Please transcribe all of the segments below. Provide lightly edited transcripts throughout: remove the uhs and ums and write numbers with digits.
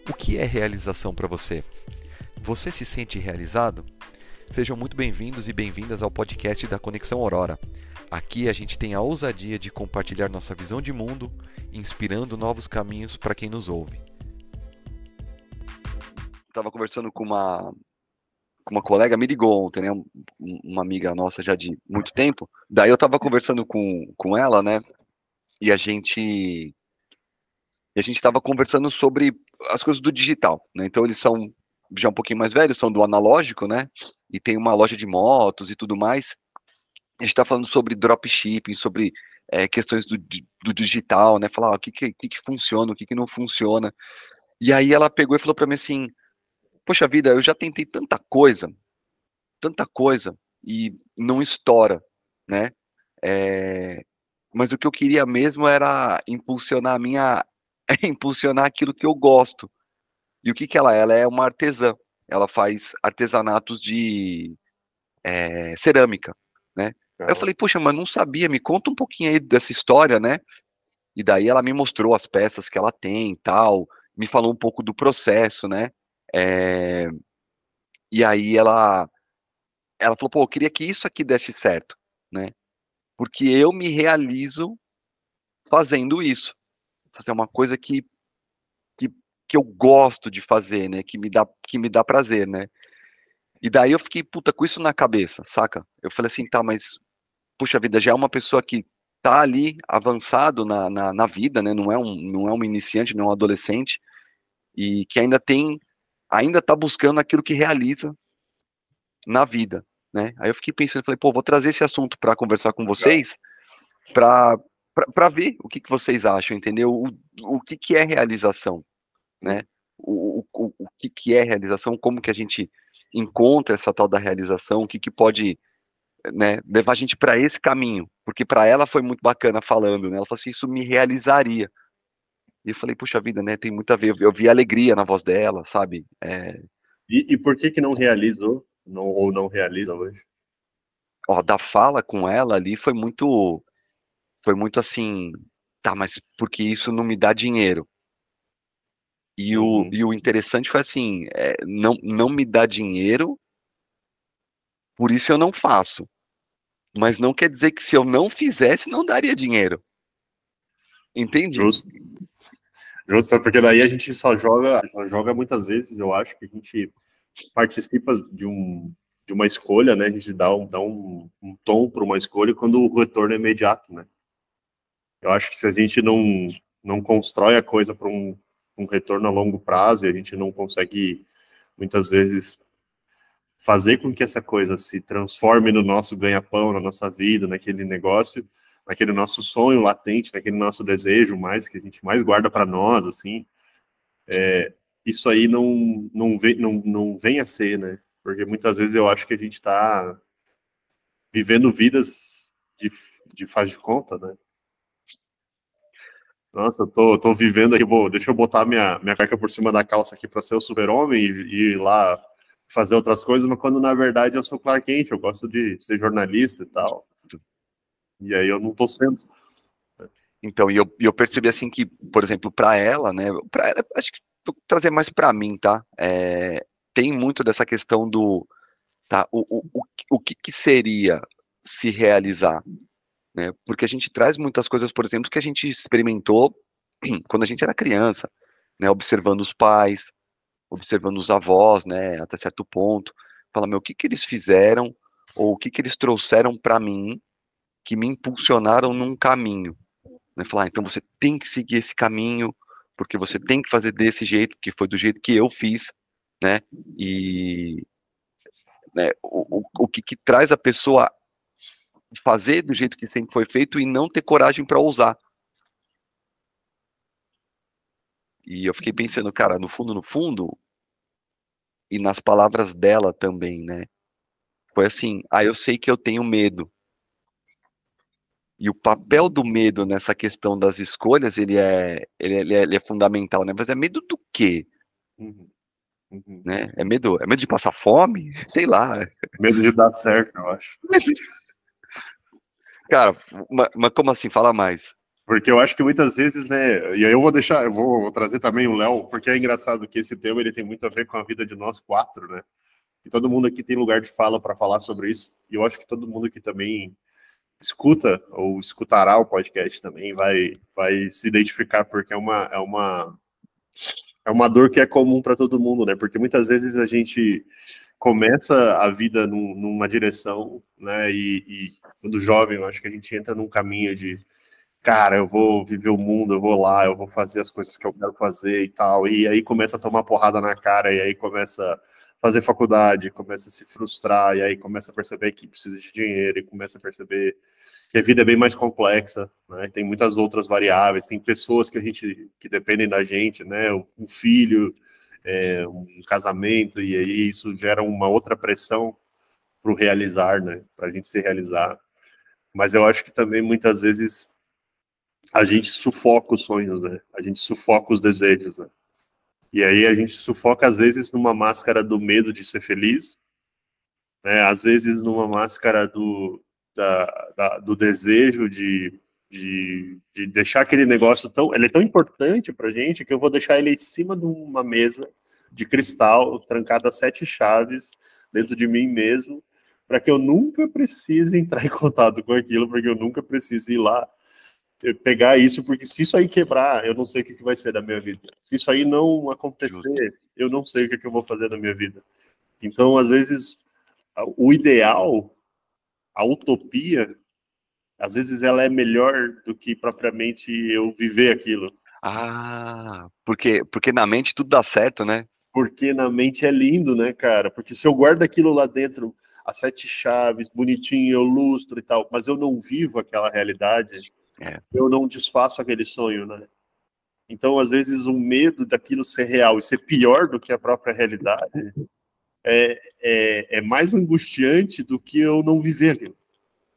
O que é realização para você? Você se sente realizado? Sejam muito bem-vindos e bem-vindas ao podcast da Conexão Aurora. Aqui a gente tem a ousadia de compartilhar nossa visão de mundo, inspirando novos caminhos para quem nos ouve. Estava conversando com uma colega, me ligou ontem, né? Uma amiga nossa já de muito tempo. Daí eu estava conversando com ela, né? E a gente estava conversando sobre as coisas do digital, né? Então eles são já um pouquinho mais velhos, são do analógico, né? E tem uma loja de motos e tudo mais. A gente está falando sobre dropshipping, sobre questões do digital, né? Falar o que funciona, o que não funciona. E aí ela pegou e falou para mim assim: poxa vida, eu já tentei tanta coisa, e não estoura, né? É, mas o que eu queria mesmo era impulsionar a minha, impulsionar aquilo que eu gosto. E o que que ela é? Ela é uma artesã. Ela faz artesanatos de cerâmica, né? Aí eu Então, falei, poxa, mas não sabia, me conta um pouquinho aí dessa história, né? E daí ela me mostrou as peças que ela tem e tal, me falou um pouco do processo, né? É, e aí ela falou, pô, eu queria que isso aqui desse certo, né? Porque eu me realizo fazendo isso, fazer uma coisa que, que eu gosto de fazer, né? Que me dá prazer, né? E daí eu fiquei, puta, com isso na cabeça, saca? Eu falei assim, tá, mas, puxa vida, já é uma pessoa que tá ali avançado na vida, né? Não é um iniciante, não é um adolescente, e que ainda tá buscando aquilo que realiza na vida, né? Aí eu fiquei pensando, falei, pô, vou trazer esse assunto para conversar com legal. vocês, para para ver o que que vocês acham, entendeu? O que que é realização, né? Hum. O que que é realização, como que a gente encontra essa tal da realização, o que que pode, né, levar a gente para esse caminho, porque para ela foi muito bacana falando, né? Ela falou assim, isso me realizaria. E eu falei, puxa vida, né? Tem muito a ver. Eu vi alegria na voz dela, sabe? E por que não realizou, ou não realiza hoje? Ó, da fala com ela ali foi muito assim, tá, mas porque isso não me dá dinheiro. Uhum. E o interessante foi assim, não me dá dinheiro, por isso eu não faço. Mas não quer dizer que se eu não fizesse, não daria dinheiro. Entende? Justo, justo, porque daí a gente só joga muitas vezes, eu acho que a gente participa de uma escolha, né? A gente dá um tom para uma escolha quando o retorno é imediato, né? Eu acho que se a gente não constrói a coisa para um retorno a longo prazo e a gente não consegue, muitas vezes, fazer com que essa coisa se transforme no nosso ganha-pão, na nossa vida, naquele negócio, naquele nosso sonho latente, naquele nosso desejo mais que a gente mais guarda para nós, assim, isso aí não vem a ser, né? Porque muitas vezes eu acho que a gente está vivendo vidas de faz de conta, né? Nossa, eu tô vivendo aqui, deixa eu botar minha cueca por cima da calça aqui para ser o super-homem e ir lá fazer outras coisas, mas quando na verdade eu sou Clark Kent, eu gosto de ser jornalista e tal. E aí eu não tô sendo. Então, e eu percebi assim que, por exemplo, para ela, né? Para ela, acho que vou trazer mais para mim, tá? Tem muito dessa questão do, tá? O que que seria se realizar, né? Porque a gente traz muitas coisas, por exemplo, que a gente experimentou quando a gente era criança, né? Observando os pais, observando os avós, né? Até certo ponto, fala, meu, o que que eles fizeram ou o que que eles trouxeram para mim que me impulsionaram num caminho, né? Falar, então você tem que seguir esse caminho, porque você tem que fazer desse jeito, porque foi do jeito que eu fiz, né? E né, o que, que traz a pessoa fazer do jeito que sempre foi feito e não ter coragem para ousar. E eu fiquei pensando, cara, no fundo, e nas palavras dela também, né? Foi assim, eu sei que eu tenho medo. E o papel do medo nessa questão das escolhas, ele é fundamental, né? Mas é medo do quê? Uhum, uhum. Né? É medo de passar fome? Sei lá. Medo de dar certo, eu acho. Cara, mas como assim? Fala mais. Porque eu acho que muitas vezes, né, e aí eu vou trazer também o Léo, porque é engraçado que esse tema ele tem muito a ver com a vida de nós quatro, né? E todo mundo aqui tem lugar de fala para falar sobre isso. E eu acho que todo mundo aqui também escuta ou escutará o podcast também vai se identificar, porque é uma dor que é comum para todo mundo, né? Porque muitas vezes a gente começa a vida numa direção, né? E quando jovem, eu acho que a gente entra num caminho de, cara, eu vou viver o mundo, eu vou lá, eu vou fazer as coisas que eu quero fazer e tal. E aí começa a tomar porrada na cara, e aí começa a fazer faculdade, começa a se frustrar, e aí começa a perceber que precisa de dinheiro, e começa a perceber que a vida é bem mais complexa, né? Tem muitas outras variáveis, tem pessoas que dependem da gente, né? Um filho, um casamento, e aí isso gera uma outra pressão para o realizar, né? Para a gente se realizar. Mas eu acho que também muitas vezes a gente sufoca os sonhos, né? A gente sufoca os desejos, né? E aí a gente sufoca às vezes numa máscara do medo de ser feliz, né? Às vezes numa máscara do desejo de deixar aquele negócio ele é tão importante pra gente que eu vou deixar ele em cima de uma mesa de cristal, trancada a 7 chaves dentro de mim mesmo, para que eu nunca precise entrar em contato com aquilo, porque eu nunca precise ir lá pegar isso, porque se isso aí quebrar, eu não sei o que vai ser da minha vida. Se isso aí não acontecer, Justo. eu não sei o que eu vou fazer da minha vida. Então, às vezes, o ideal, a utopia, às vezes ela é melhor do que propriamente eu viver aquilo. Ah, porque na mente tudo dá certo, né? Porque na mente é lindo, né, cara? Porque se eu guardo aquilo lá dentro, as 7 chaves, bonitinho, eu lustro e tal, mas eu não vivo aquela realidade, É, eu não desfaço aquele sonho, né? Então, às vezes, o medo daquilo ser real e ser pior do que a própria realidade é mais angustiante do que eu não viver aquilo.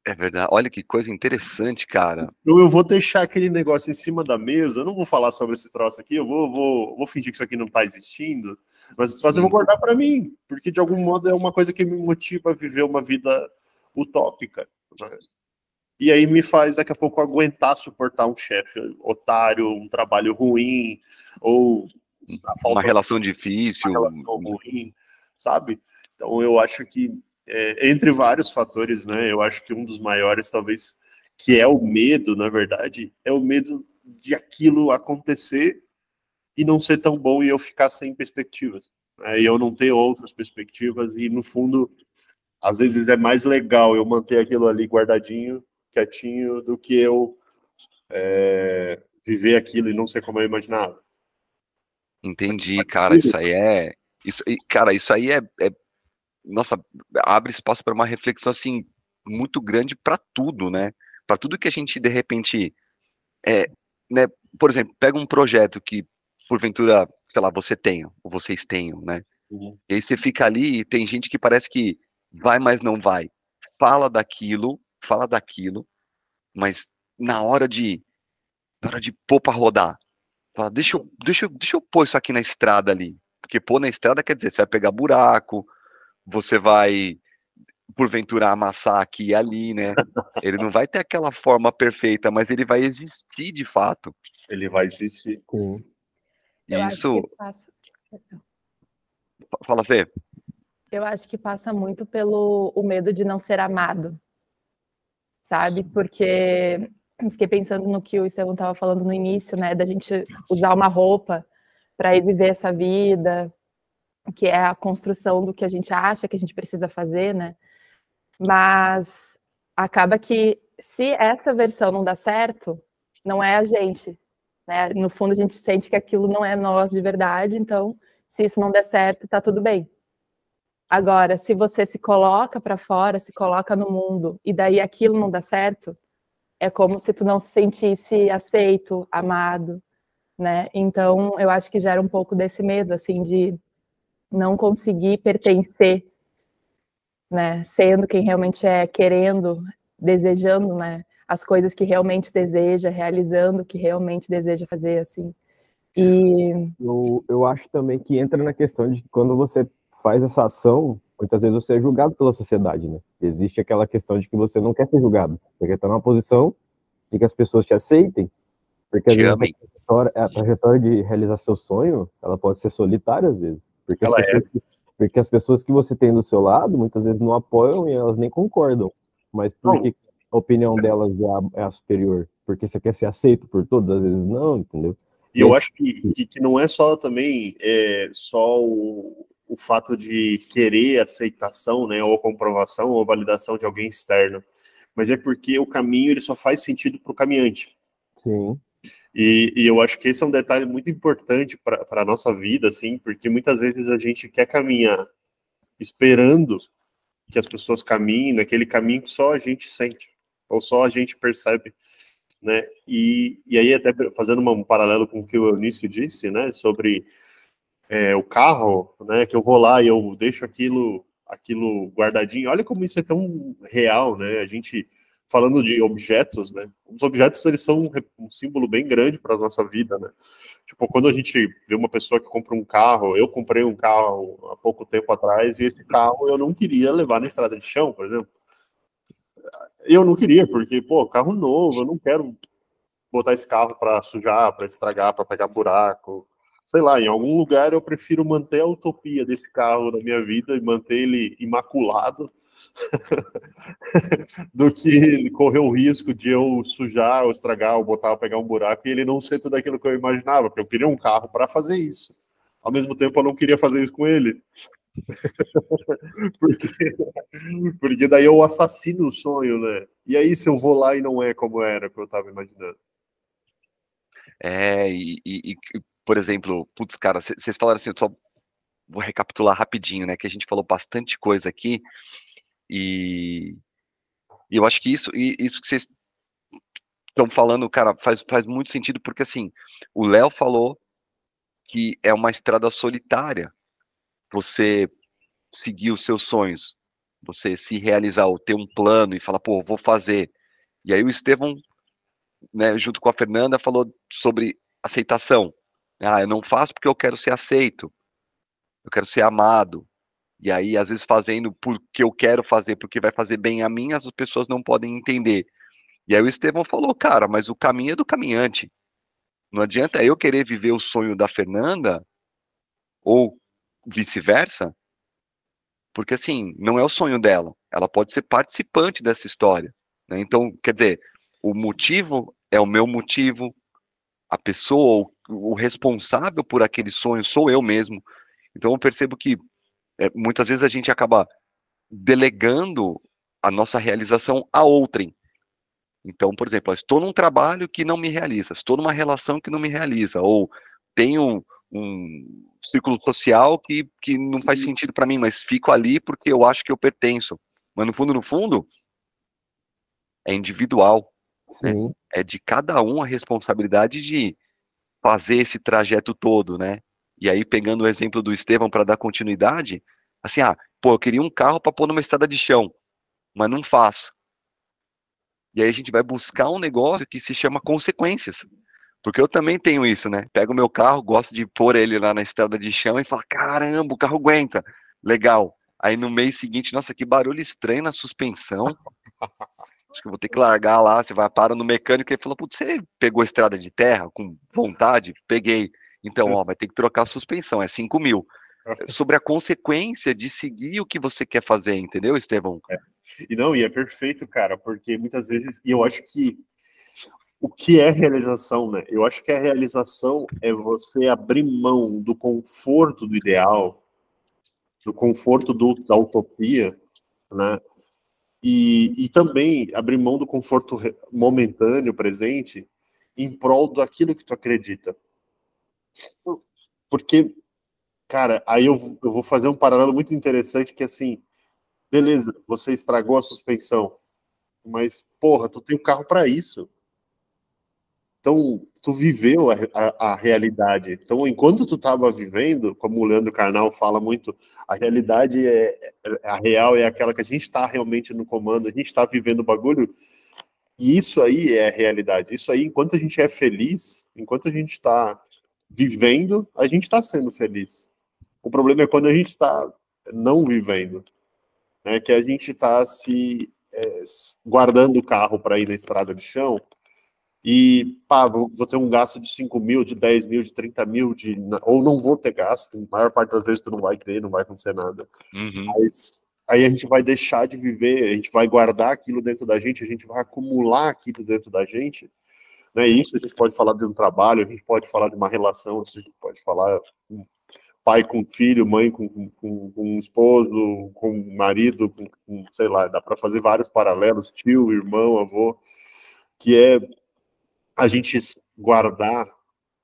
é verdade. Olha que coisa interessante, cara. Então eu vou deixar aquele negócio em cima da mesa, eu não vou falar sobre esse troço aqui, eu vou fingir que isso aqui não está existindo, mas eu vou Sim, guardar para mim, porque de algum modo é uma coisa que me motiva a viver uma vida utópica, né? E aí me faz daqui a pouco aguentar suportar um chefe otário, um trabalho ruim, ou a uma falta de relação uma difícil. relação ruim, sabe? Então eu acho que, entre vários fatores, né, eu acho que um dos maiores, talvez, que é o medo, na verdade, é o medo de aquilo acontecer e não ser tão bom e eu ficar sem perspectivas, né, e eu não ter outras perspectivas e, no fundo, às vezes é mais legal eu manter aquilo ali guardadinho, quietinho, do que eu viver aquilo e não ser como eu imaginava. Entendi, cara. Isso aí é. Cara, isso aí nossa, abre espaço para uma reflexão assim muito grande para tudo, né? Para tudo que a gente de repente é, né? Por exemplo, pega um projeto que porventura, sei lá, você tenha ou vocês tenham, né? Uhum. E aí você fica ali e tem gente que parece que vai, mas não vai. Fala daquilo, mas na hora de pôr para rodar, fala, deixa eu pôr isso aqui na estrada ali. Porque pôr na estrada quer dizer, você vai pegar buraco, você vai porventura amassar aqui e ali, né? Ele não vai ter aquela forma perfeita, mas ele vai existir de fato. Ele vai existir. Sim. E Eu acho que isso, passa, fala, Fê. eu acho que passa muito pelo o medo de não ser amado, sabe? Porque eu fiquei pensando no que o Estevão estava falando no início, né? Da gente usar uma roupa para ir viver essa vida, que é a construção do que a gente acha que a gente precisa fazer, né? Mas acaba que se essa versão não dá certo, não é a gente, né? No fundo a gente sente que aquilo não é nós de verdade, então se isso não der certo, tá tudo bem. Agora, se você se coloca para fora, se coloca no mundo e daí aquilo não dá certo, é como se tu não se sentisse aceito, amado, né? Então, eu acho que gera um pouco desse medo assim de não conseguir pertencer, né? Sendo quem realmente é, querendo, desejando, né? As coisas que realmente deseja, realizando o que realmente deseja fazer, assim. E Eu acho também que entra na questão de que quando você faz essa ação, muitas vezes você é julgado pela sociedade, né? Existe aquela questão de que você não quer ser julgado, você quer estar numa posição e que as pessoas te aceitem, porque às Te vezes amem. a trajetória de realizar seu sonho, ela pode ser solitária às vezes, porque Ela é. porque as pessoas que você tem do seu lado, muitas vezes não apoiam e elas nem concordam, mas porque a opinião delas é a superior, porque você quer ser aceito por todas, às vezes não, entendeu? E eu acho que não é só também só o fato de querer aceitação, né, ou comprovação ou validação de alguém externo, mas é porque o caminho ele só faz sentido para o caminhante. Sim. E eu acho que esse é um detalhe muito importante para a nossa vida, assim, porque muitas vezes a gente quer caminhar esperando que as pessoas caminhem naquele caminho que só a gente sente, ou só a gente percebe, né? E aí, até fazendo um paralelo com o que o Eunício disse, né, sobre o carro, né, que eu vou lá e eu deixo aquilo guardadinho. Olha como isso é tão real, né? A gente falando de objetos, né? Os objetos eles são um símbolo bem grande para a nossa vida, né? Tipo, quando a gente vê uma pessoa que compra um carro, eu comprei um carro há pouco tempo atrás e esse carro eu não queria levar na estrada de chão, por exemplo. Eu não queria, porque, pô, carro novo, eu não quero botar esse carro para sujar, para estragar, para pegar buraco. Sei lá, em algum lugar eu prefiro manter a utopia desse carro na minha vida e manter ele imaculado do que correr o risco de eu sujar, ou estragar, ou botar, ou pegar um buraco e ele não ser tudo aquilo que eu imaginava, porque eu queria um carro para fazer isso. Ao mesmo tempo, eu não queria fazer isso com ele. porque daí eu assassino o sonho, né? E aí, se eu vou lá e não é como era que eu estava imaginando? Por exemplo, putz, cara, vocês falaram assim, eu só vou recapitular rapidinho, né, que a gente falou bastante coisa aqui, e eu acho que isso que vocês estão falando, cara, faz muito sentido, porque assim, o Léo falou que é uma estrada solitária, você seguir os seus sonhos, você se realizar, ou ter um plano e falar, pô, vou fazer. E aí o Estevão, né, junto com a Fernanda, falou sobre aceitação. Ah, eu não faço porque eu quero ser aceito, eu quero ser amado. E aí, às vezes, fazendo porque eu quero fazer, porque vai fazer bem a mim, as pessoas não podem entender. E aí o Estevão falou, cara, mas o caminho é do caminhante. Não adianta eu querer viver o sonho da Fernanda, ou vice-versa, porque assim, não é o sonho dela. Ela pode ser participante dessa história, né? Então, quer dizer, o motivo é o meu motivo, a pessoa, o responsável por aquele sonho sou eu mesmo. Então eu percebo que muitas vezes a gente acaba delegando a nossa realização a outrem. Então, por exemplo, estou num trabalho que não me realiza, estou numa relação que não me realiza, ou tenho um círculo social que não faz sentido para mim, mas fico ali porque eu acho que eu pertenço. Mas no fundo, é individual, né? Sim. É de cada um a responsabilidade de fazer esse trajeto todo, né? E aí, pegando o exemplo do Estevão para dar continuidade, assim, pô, eu queria um carro para pôr numa estrada de chão, mas não faço. E aí a gente vai buscar um negócio que se chama consequências. Porque eu também tenho isso, né? Pego o meu carro, gosto de pôr ele lá na estrada de chão e falo, caramba, o carro aguenta. Legal. Aí no mês seguinte, nossa, que barulho estranho na suspensão. Acho que eu vou ter que largar lá. Você vai para no mecânico e fala, putz, você pegou a estrada de terra com vontade? Peguei. Então, ó, vai ter que trocar a suspensão, é 5 mil. Sobre a consequência de seguir o que você quer fazer, entendeu, Estevão? E é perfeito, cara, porque muitas vezes, e eu acho que o que é realização, né? Eu acho que a realização é você abrir mão do conforto do ideal, do conforto da utopia, né? E também abrir mão do conforto momentâneo, presente, em prol daquilo que tu acredita. Porque, cara, aí eu vou fazer um paralelo muito interessante que, assim, beleza, você estragou a suspensão, mas, porra, tu tem o carro para isso. Então, tu viveu a realidade. Então, enquanto tu estava vivendo, como o Leandro Carnal fala muito, a realidade a real é aquela que a gente está realmente no comando, a gente está vivendo o bagulho, e isso aí é a realidade. Isso aí, enquanto a gente é feliz, enquanto a gente está vivendo, a gente está sendo feliz. O problema é quando a gente está não vivendo, que a gente está se guardando o carro para ir na estrada de chão, e pá, vou ter um gasto de 5 mil, de 10 mil, de 30 mil, ou não vou ter gasto, a maior parte das vezes tu não vai ter, não vai acontecer nada. Mas aí a gente vai deixar de viver, a gente vai guardar aquilo dentro da gente, a gente vai acumular aquilo dentro da gente, né? Isso a gente pode falar de um trabalho, a gente pode falar de uma relação, a gente pode falar pai com filho, mãe com um esposo, com marido, sei lá, dá para fazer vários paralelos, tio, irmão, avô, que é a gente guardar,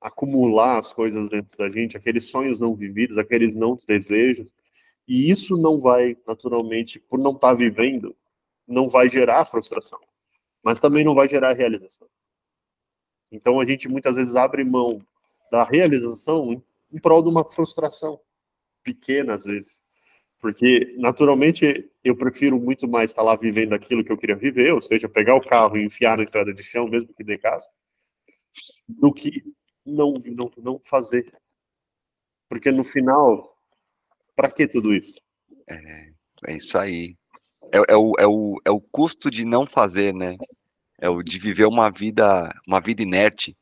acumular as coisas dentro da gente, aqueles sonhos não vividos, aqueles não desejos, e isso não vai, naturalmente, por não estar vivendo, não vai gerar frustração, mas também não vai gerar realização. Então a gente muitas vezes abre mão da realização em prol de uma frustração pequena, às vezes. Porque, naturalmente, eu prefiro muito mais estar lá vivendo aquilo que eu queria viver, ou seja, pegar o carro e enfiar na estrada de chão, mesmo que dê gasto, do que não fazer. Porque, no final, para que tudo isso? É isso aí. É o custo de não fazer, né? É o de viver uma vida inerte.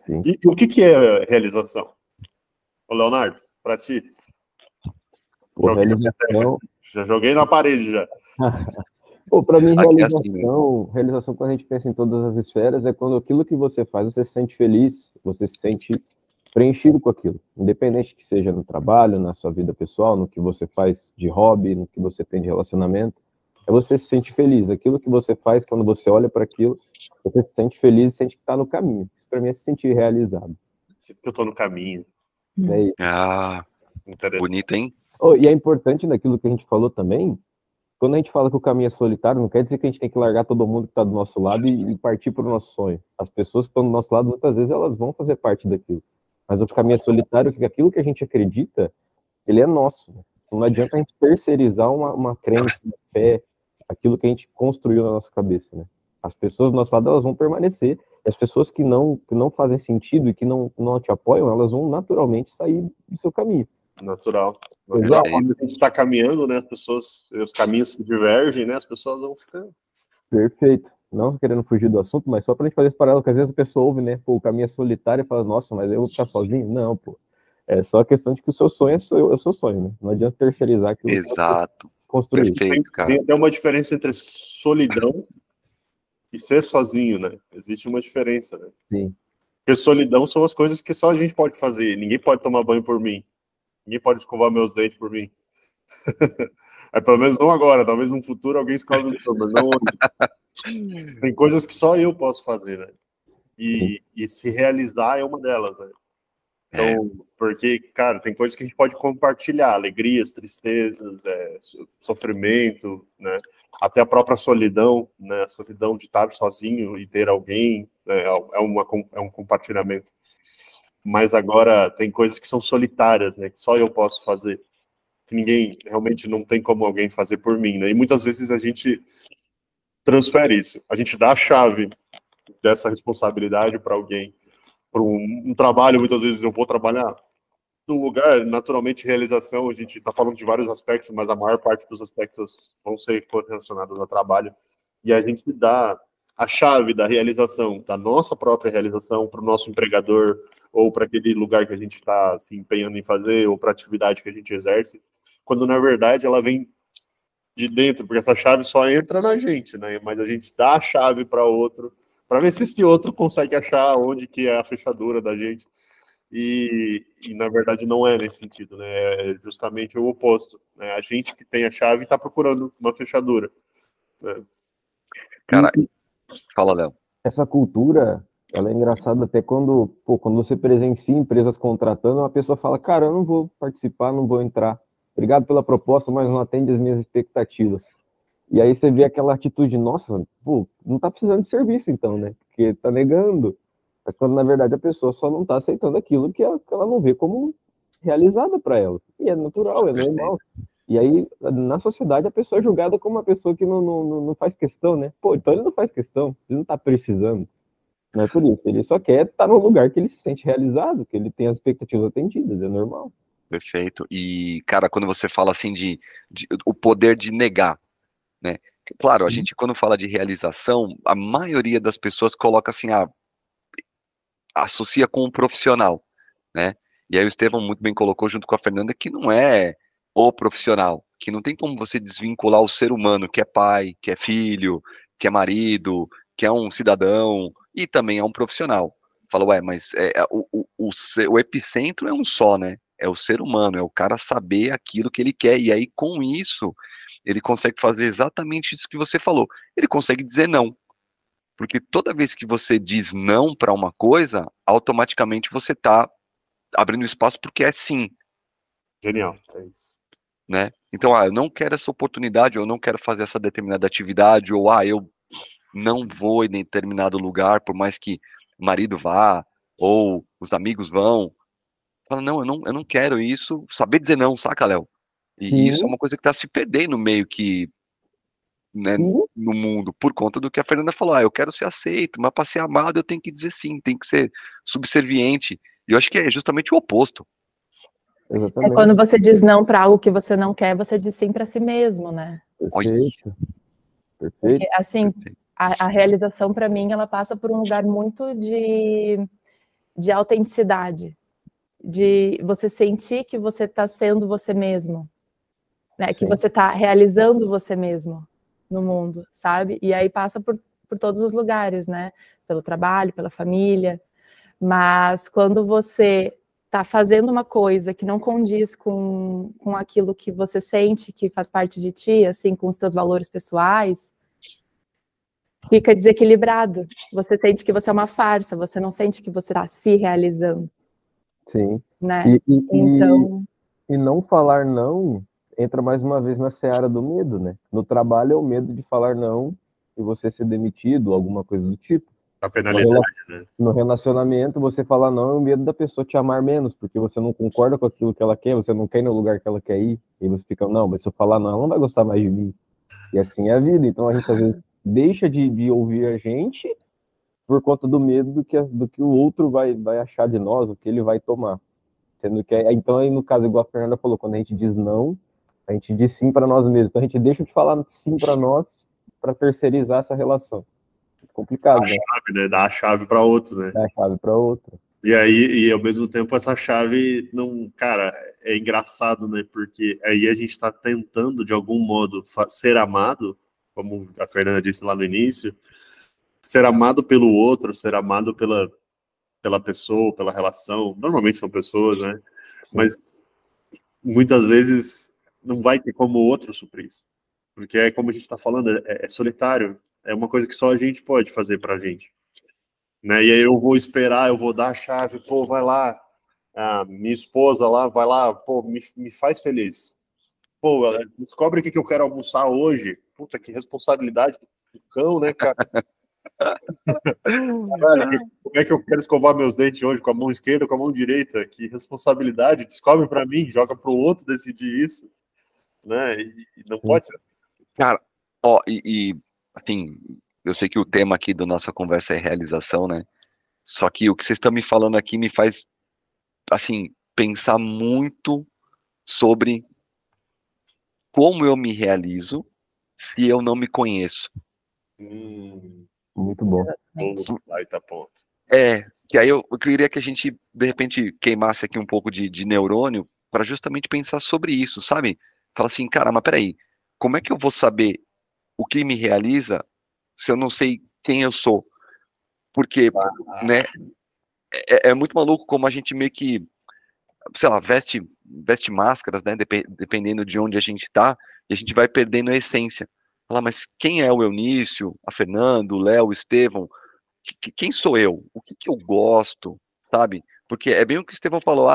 Sim. E o que é realização? Ô, Leonardo, para ti? Pô, realização... Já joguei na parede, já. Pô, para mim, Aqui é assim, né? realização, quando a gente pensa em todas as esferas, é quando aquilo que você faz, você se sente feliz, você se sente preenchido com aquilo. Independente que seja no trabalho, na sua vida pessoal, no que você faz de hobby, no que você tem de relacionamento, é você se sentir feliz. Aquilo que você faz, quando você olha para aquilo, você se sente feliz e sente que está no caminho. Isso para mim é se sentir realizado. Sempre que eu estou no caminho. É isso. Ah, bonito, hein? Oh, e é importante naquilo que a gente falou também, quando a gente fala que o caminho é solitário, não quer dizer que a gente tem que largar todo mundo que está do nosso lado e partir para o nosso sonho. As pessoas que estão do nosso lado, muitas vezes, elas vão fazer parte daquilo. Mas o caminho é solitário, porque aquilo que a gente acredita, ele é nosso. Não adianta a gente terceirizar uma crença, uma fé, aquilo que a gente construiu na nossa cabeça, né? As pessoas do nosso lado, elas vão permanecer. E as pessoas que não fazem sentido e que não te apoiam, elas vão naturalmente sair do seu caminho. Natural. Quando a gente está caminhando, né, os caminhos se divergem, né, as pessoas vão ficando. Perfeito. Não querendo fugir do assunto, mas só pra gente fazer esse paralelo, que às vezes a pessoa ouve, né, pô, o caminho é solitário e fala, nossa, mas eu vou ficar sozinho? Não, pô. É só a questão de que o seu sonho é o seu sonho, né? Não adianta terceirizar aquilo que você construiu. Perfeito, cara. Tem até uma diferença entre solidão e ser sozinho, né? Existe uma diferença, né? Sim. Porque solidão são as coisas que só a gente pode fazer. Ninguém pode tomar banho por mim. Ninguém pode escovar meus dentes por mim. Pelo menos não agora. Talvez no futuro alguém escove o meu, mas não hoje. Tem coisas que só eu posso fazer, né? E se realizar é uma delas, né? Então, porque, cara, tem coisas que a gente pode compartilhar, alegrias, tristezas, sofrimento, né? Até a própria solidão, né? A solidão de estar sozinho e ter alguém, né? É um compartilhamento. Mas agora tem coisas que são solitárias, né? Que só eu posso fazer. Que ninguém, realmente não tem como alguém fazer por mim, né? E muitas vezes a gente transfere isso. A gente dá a chave dessa responsabilidade para alguém. Para um trabalho, muitas vezes eu vou trabalhar num lugar, naturalmente, realização, a gente está falando de vários aspectos, mas a maior parte dos aspectos vão ser relacionados ao trabalho. E a gente dá a chave da realização, da nossa própria realização, para o nosso empregador, ou para aquele lugar que a gente está se empenhando em fazer, ou para a atividade que a gente exerce, quando na verdade ela vem de dentro, porque essa chave só entra na gente, né? Mas a gente dá a chave para outro, para ver se esse outro consegue achar onde que é a fechadura da gente. E na verdade não é nesse sentido, né? É justamente o oposto, né? A gente que tem a chave está procurando uma fechadura, né? Cara, fala, Léo. Essa cultura, ela é engraçada até quando você presencia empresas contratando, uma pessoa fala, cara, eu não vou participar, não vou entrar. Obrigado pela proposta, mas não atende as minhas expectativas. E aí você vê aquela atitude, nossa, pô, não tá precisando de serviço então, né? Porque tá negando. Mas quando na verdade a pessoa só não tá aceitando aquilo que ela não vê como realizada para ela. E é natural, é normal. E aí, na sociedade, a pessoa é julgada como uma pessoa que não faz questão, né? Pô, então ele não faz questão, ele não tá precisando. Não é por isso, ele só quer estar num lugar que ele se sente realizado, que ele tem as expectativas atendidas, é normal. Perfeito. E, cara, quando você fala assim o poder de negar, né? claro, a gente quando fala de realização, a maioria das pessoas coloca assim, associa com um profissional, né? E aí o Estevão muito bem colocou junto com a Fernanda que não é o profissional, que não tem como você desvincular o ser humano, que é pai, que é filho, que é marido, que é um cidadão e também é um profissional. Fala, ué, mas o epicentro é um só, né? É o ser humano, é o cara saber aquilo que ele quer, e aí com isso ele consegue fazer exatamente isso que você falou. Ele consegue dizer não. Porque toda vez que você diz não para uma coisa, automaticamente você está abrindo espaço porque é sim, Genial, é isso. né? Então, eu não quero essa oportunidade, eu não quero fazer essa determinada atividade, ou eu não vou em determinado lugar, por mais que o marido vá, ou os amigos vão. Fala, não, eu não quero isso. Saber dizer não, saca, Léo? E isso é Sim, uma coisa que está se perdendo meio que, né, sim, no mundo, por conta do que a Fernanda falou. Eu quero ser aceito, mas para ser amado eu tenho que dizer sim, tem que ser subserviente. E eu acho que é justamente o oposto. É quando exatamente. você diz não para algo que você não quer, você diz sim para si mesmo, né? Olha, Perfeito, perfeito. Porque, assim, a realização, para mim, ela passa por um lugar muito de autenticidade, de você sentir que você está sendo você mesmo, né? Que Sim. você está realizando você mesmo no mundo, sabe? E aí passa por todos os lugares, né? Pelo trabalho, pela família. Mas quando você está fazendo uma coisa que não condiz com aquilo que você sente que faz parte de ti, assim, com os teus valores pessoais, fica desequilibrado. Você sente que você é uma farsa, você não sente que você está se realizando, Sim. né? E Então, não falar não entra mais uma vez na seara do medo, né? No trabalho é o medo de falar não e você ser demitido, alguma coisa do tipo. A penalidade, né? No relacionamento, você falar não é o medo da pessoa te amar menos, porque você não concorda com aquilo que ela quer, você não quer ir no lugar que ela quer ir, e você fica, não, mas se eu falar não, ela não vai gostar mais de mim. E assim é a vida. Então a gente às vezes deixa de ouvir a gente por conta do medo do que o outro vai achar de nós, o que ele vai tomar. Sendo que, então, aí no caso, igual a Fernanda falou, quando a gente diz não, a gente diz sim para nós mesmos. Então a gente deixa de falar sim para nós para terceirizar essa relação. Complicado, né? Chave, né? Dar a chave para outro, né? Dar a chave para outra. E aí, e ao mesmo tempo, essa chave não, cara, é engraçado, né? Porque aí a gente está tentando, de algum modo, ser amado, como a Fernanda disse lá no início, ser amado pelo outro, ser amado pela pessoa, pela relação. Normalmente são pessoas, né? Sim. Mas muitas vezes não vai ter como o outro suprir isso. Porque é como a gente está falando, é solitário. É uma coisa que só a gente pode fazer pra gente. Né? E aí eu vou esperar, eu vou dar a chave, pô, vai lá, minha esposa lá, vai lá, pô, me faz feliz. Pô, ela descobre o que eu quero almoçar hoje. Puta, que responsabilidade do cão, né, cara? Caralho, como é que eu quero escovar meus dentes hoje? Com a mão esquerda ou com a mão direita? Que responsabilidade. Descobre pra mim, joga pro outro decidir isso. Né? E não pode ser. cara, assim, eu sei que o tema aqui da nossa conversa é realização, né? Só que o que vocês estão me falando aqui me faz, assim, pensar muito sobre como eu me realizo se eu não me conheço. Muito bom. Baita ponto. Que aí eu queria que a gente, de repente, queimasse aqui um pouco de neurônio para justamente pensar sobre isso, sabe? Fala assim, cara, mas peraí, como é que eu vou saber o que me realiza se eu não sei quem eu sou? Porque, né, é muito maluco como a gente meio que, sei lá, veste máscaras, né, dependendo de onde a gente tá, e a gente vai perdendo a essência. Falar, mas quem é o Eunício, a Fernando, o Léo, o Estevão? Quem sou eu? O que eu gosto, sabe? Porque é bem o que o Estevão falou,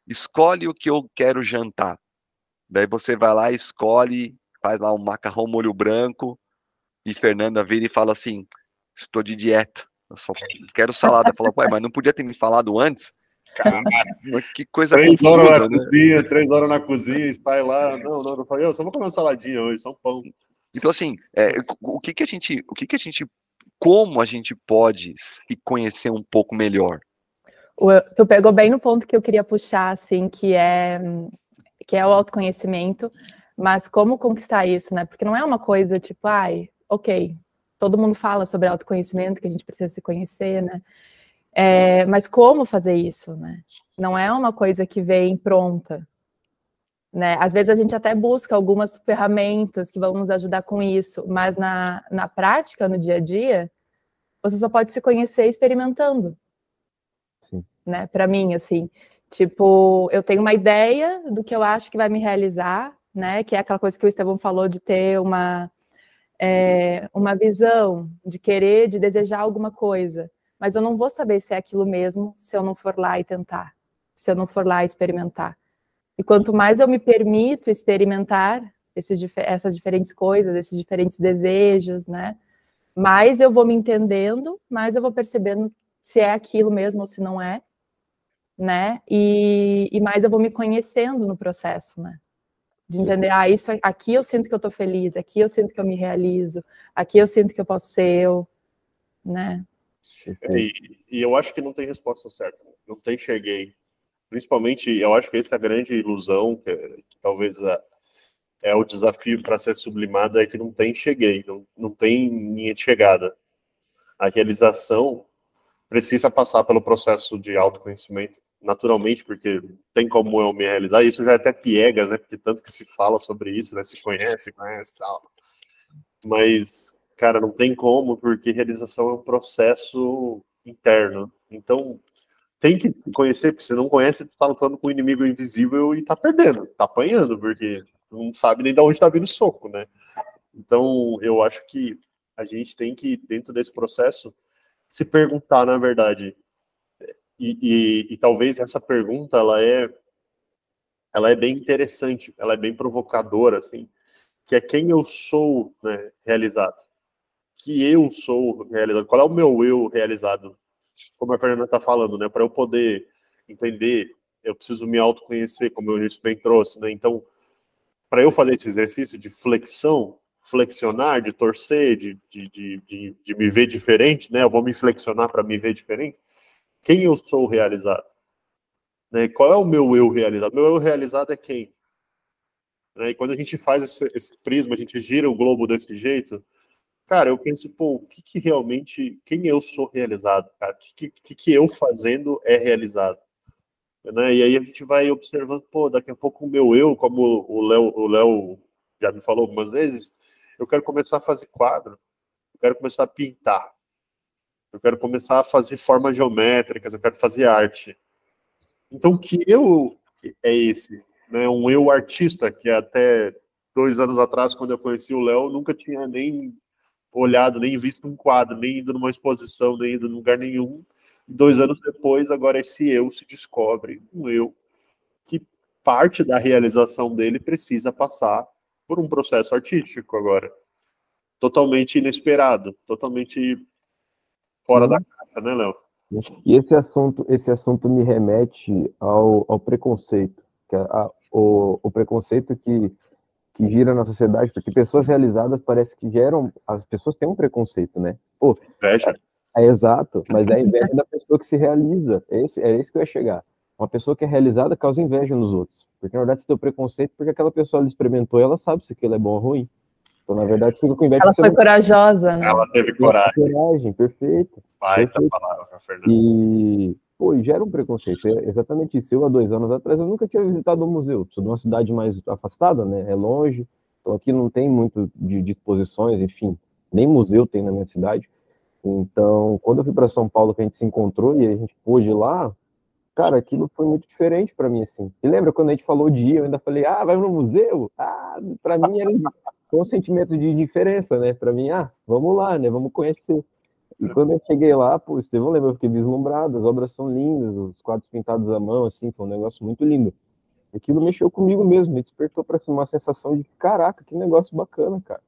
escolhe o que eu quero jantar. Daí você vai lá, escolhe, faz lá um macarrão molho branco, e Fernanda vira e fala assim, estou de dieta, eu só quero salada. Fala, ué, mas não podia ter me falado antes? Que coisa 3 horas na confusa, né? cozinha, 3 horas na cozinha e sai lá. Não falei, eu só vou comer uma saladinha hoje, só um pão. Então, assim, como a gente pode se conhecer um pouco melhor? tu pegou bem no ponto que eu queria puxar, assim, que é o autoconhecimento, Mas como conquistar isso, né? Porque não é uma coisa tipo, ai, ok, todo mundo fala sobre autoconhecimento, que a gente precisa se conhecer, né? Mas como fazer isso, né? Não é uma coisa que vem pronta, né? Às vezes a gente até busca algumas ferramentas que vão nos ajudar com isso, mas na prática, no dia a dia, você só pode se conhecer experimentando. Sim. Né? Para mim, assim, tipo, eu tenho uma ideia do que eu acho que vai me realizar, né? Que é aquela coisa que o Estevão falou de ter uma visão, de querer, de desejar alguma coisa. Mas eu não vou saber se é aquilo mesmo se eu não for lá e tentar, se eu não for lá e experimentar. E quanto mais eu me permito experimentar essas diferentes coisas, esses diferentes desejos, né? Mais eu vou me entendendo, mais eu vou percebendo se é aquilo mesmo ou se não é, né? E mais eu vou me conhecendo no processo, né? De entender, isso aqui eu sinto que eu tô feliz, aqui eu sinto que eu me realizo, aqui eu sinto que eu posso ser eu, né? E eu acho que não tem resposta certa, não tem cheguei. Principalmente, eu acho que essa é a grande ilusão, que talvez é o desafio para ser sublimado, é que não tem cheguei, não tem linha de chegada. A realização precisa passar pelo processo de autoconhecimento, naturalmente, porque tem como eu me realizar, isso já é até piegas, né, porque tanto que se fala sobre isso, né, se conhece e tal. Mas, cara, não tem como, porque realização é um processo interno. Então, tem que conhecer, porque você não conhece, tu tá lutando com um inimigo invisível e tá perdendo, tá apanhando, porque não sabe nem de onde tá vindo o soco, né? Então, eu acho que a gente tem que, dentro desse processo, se perguntar, na verdade, e talvez essa pergunta, ela é bem interessante, ela é bem provocadora, assim, que é quem eu sou, né, realizado. Que eu sou realizado, qual é o meu eu realizado? Como a Fernanda está falando, né? Para eu poder entender, eu preciso me autoconhecer, como o Eunice bem trouxe, né? Então, para eu fazer esse exercício de flexão, flexionar, de torcer, de me ver diferente, né? Eu vou me flexionar para me ver diferente. Quem eu sou realizado? Né? Qual é o meu eu realizado? Meu eu realizado é quem? Né? E quando a gente faz esse prisma, a gente gira o globo desse jeito, cara, eu penso, pô, o que realmente, quem eu sou realizado, cara? O que eu fazendo é realizado? Né? E aí a gente vai observando, pô, daqui a pouco o meu eu, como o Léo já me falou algumas vezes, eu quero começar a fazer quadro, eu quero começar a pintar, eu quero começar a fazer formas geométricas, eu quero fazer arte. Então, que eu é esse? Né? Um eu artista, que até 2 anos atrás, quando eu conheci o Léo, nunca tinha nem olhado, nem visto um quadro, nem ido numa exposição, nem ido em lugar nenhum. E 2 anos depois, agora esse eu se descobre, um eu que parte da realização dele precisa passar por um processo artístico agora. Totalmente inesperado, totalmente fora da caixa, né, Léo? E esse assunto me remete ao preconceito, que o preconceito que gira na sociedade, porque pessoas realizadas parece que geram, as pessoas têm um preconceito, né? Pô, Inveja. é exato, mas é a inveja da pessoa que se realiza, é esse que eu ia chegar. Uma pessoa que é realizada causa inveja nos outros, porque na verdade você tem o preconceito porque aquela pessoa ela experimentou e ela sabe se aquilo é bom ou ruim. Então, na verdade, fica com inveja. Ela foi corajosa, né? Ela teve coragem. Coragem, perfeito. Baita palavra, Fernanda. E gera um preconceito. É exatamente isso. Eu, há 2 anos atrás, eu nunca tinha visitado um museu. Sou de uma cidade mais afastada, né? É longe. Então, aqui não tem muito de exposições, enfim. Nem museu tem na minha cidade. Então, quando eu fui para São Paulo, que a gente se encontrou e a gente pôde ir lá, cara, aquilo foi muito diferente para mim, assim. E lembra quando a gente falou de ir, eu ainda falei, vai no museu? Para mim era um sentimento de diferença, né? Para mim, vamos lá, né? Vamos conhecer. E quando eu cheguei lá, pô, Estevão, lembra, eu fiquei deslumbrado, as obras são lindas, os quadros pintados à mão, assim, foi um negócio muito lindo. Aquilo mexeu comigo mesmo, me despertou para uma sensação de, caraca, que negócio bacana, cara.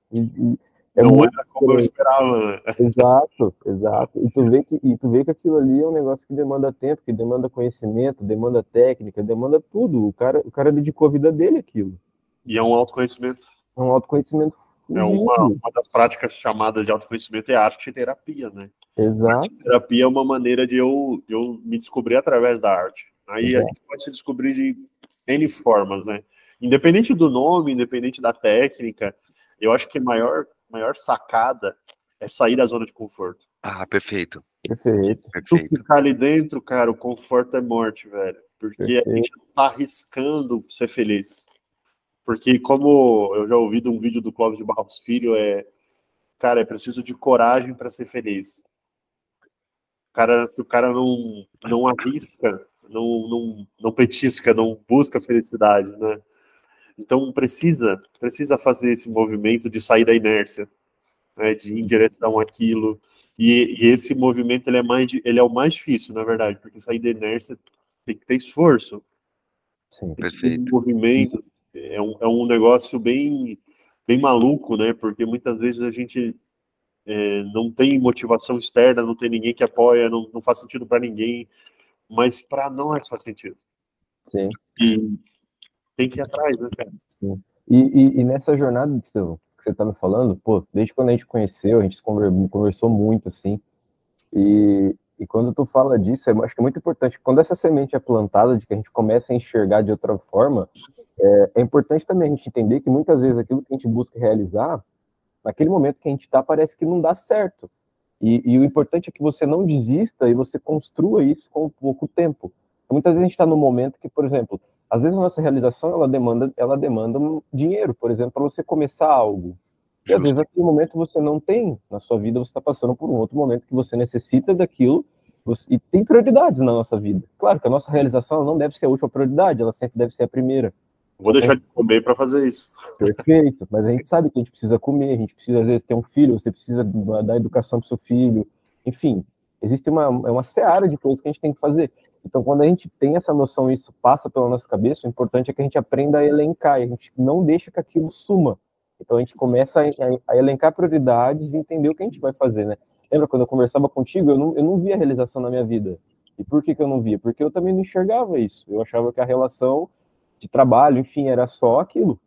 Não era como eu esperava, né? Exato. E tu vê que aquilo ali é um negócio que demanda tempo, que demanda conhecimento, demanda técnica, demanda tudo. O cara dedicou a vida dele àquilo. E é um autoconhecimento. É um autoconhecimento. Uma das práticas chamadas de autoconhecimento é arte e terapia, né? Exato. Arte e terapia é uma maneira de eu me descobrir através da arte. Aí a gente pode se descobrir de N formas, né? independente do nome, independente da técnica, eu acho que a maior sacada é sair da zona de conforto. Ah, perfeito. Perfeito. Se tu ficar ali dentro, cara, o conforto é morte, velho. Porque a gente não tá arriscando ser feliz. Porque como eu já ouvi de um vídeo do Clóvis de Barros Filho, cara, é preciso de coragem para ser feliz. Se o cara não arrisca, não petisca, não busca felicidade, né? Então precisa fazer esse movimento de sair da inércia, né, de ir em direção àquilo. E esse movimento ele é o mais difícil, na verdade, porque sair da inércia tem que ter esforço. Sim. Perfeito. O movimento é um negócio bem maluco, né? Porque muitas vezes a gente não tem motivação externa, não tem ninguém que apoia, não faz sentido para ninguém, mas para nós faz sentido. Sim. E tem que ir atrás, né, cara? Sim. E nessa jornada, Estevão, que você tá me falando, pô, desde quando a gente conheceu, a gente conversou muito, assim, e quando tu fala disso, acho que é muito importante, quando essa semente é plantada, de que a gente começa a enxergar de outra forma, é importante também a gente entender que muitas vezes aquilo que a gente busca realizar, naquele momento que a gente está, parece que não dá certo. E o importante é que você não desista e você construa isso com pouco tempo. Muitas vezes a gente está num momento que, por exemplo, às vezes a nossa realização ela demanda dinheiro, por exemplo, para você começar algo. E às vezes naquele momento você não tem, na sua vida você está passando por um outro momento que você necessita daquilo, e tem prioridades na nossa vida. Claro que a nossa realização ela não deve ser a última prioridade, ela sempre deve ser a primeira. Vou deixar de comer para fazer isso. Perfeito, mas a gente sabe que a gente precisa comer, a gente precisa às vezes ter um filho, você precisa dar educação para o seu filho, enfim, existe uma seara de coisas que a gente tem que fazer. Então, quando a gente tem essa noção e isso passa pela nossa cabeça, o importante é que a gente aprenda a elencar, e a gente não deixa que aquilo suma. Então, a gente começa a elencar prioridades e entender o que a gente vai fazer, né? Lembra quando eu conversava contigo, eu não via realização na minha vida. E por que eu não via? Porque eu também não enxergava isso. Eu achava que a relação de trabalho, enfim, era só aquilo.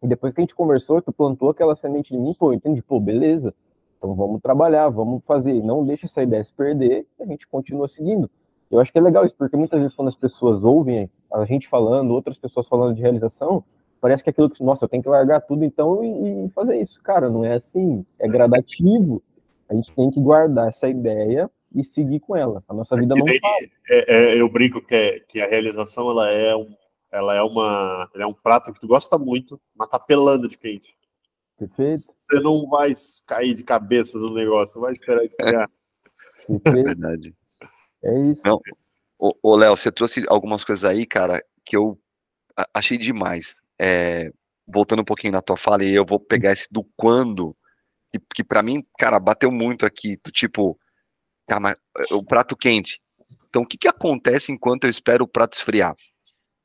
E depois que a gente conversou, tu plantou aquela semente em mim, pô, eu entendi, pô, beleza. Então vamos trabalhar, vamos fazer. Não deixa essa ideia se perder e a gente continua seguindo. Eu acho que é legal isso, porque muitas vezes quando as pessoas ouvem a gente falando, outras pessoas falando de realização, parece que aquilo que, nossa, eu tenho que largar tudo então e fazer isso. Cara, não é assim, é gradativo. A gente tem que guardar essa ideia e seguir com ela. A nossa vida não para. Eu brinco que a realização ela é um prato que tu gosta muito, mas tá pelando de quente. Perfeito? Você não vai cair de cabeça no negócio, vai esperar esfriar. Perfeito. Verdade. É isso. Não, ô Léo, você trouxe algumas coisas aí, cara, que eu achei demais. Voltando um pouquinho na tua fala, e eu vou pegar esse do quando, que para mim, cara, bateu muito aqui, do tipo, tá, mas o prato quente. Então, o que acontece enquanto eu espero o prato esfriar?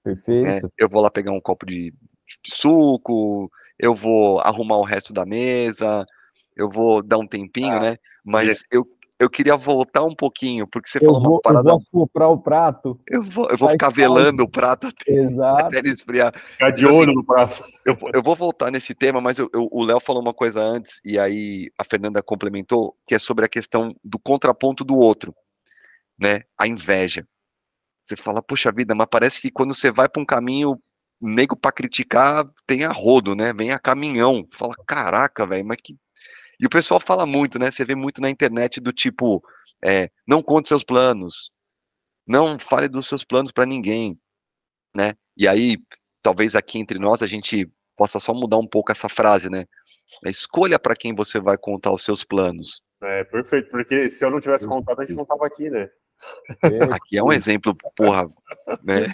Perfeito. Eu vou lá pegar um copo de suco, eu vou arrumar o resto da mesa, eu vou dar um tempinho, né? Mas eu queria voltar um pouquinho, porque você falou uma Eu parada. vou assoprar o prato. Eu vou ficar velando o prato Exato. até ele esfriar. Ficar de olho no prato. Eu vou voltar nesse tema, mas o Léo falou uma coisa antes, e aí a Fernanda complementou, que é sobre a questão do contraponto do outro, né? A inveja. Você fala, puxa vida, mas parece que quando você vai para um caminho, nego para criticar, tem a rodo, né? Vem a caminhão. Fala, caraca, velho, mas que. E o pessoal fala muito, né? Você vê muito na internet do tipo, não conte seus planos, não fale dos seus planos para ninguém, né? E aí, talvez aqui entre nós a gente possa só mudar um pouco essa frase, né? Escolha para quem você vai contar os seus planos. Perfeito, porque se eu não tivesse contado, a gente não tava aqui, né? Aqui é um exemplo, porra, né?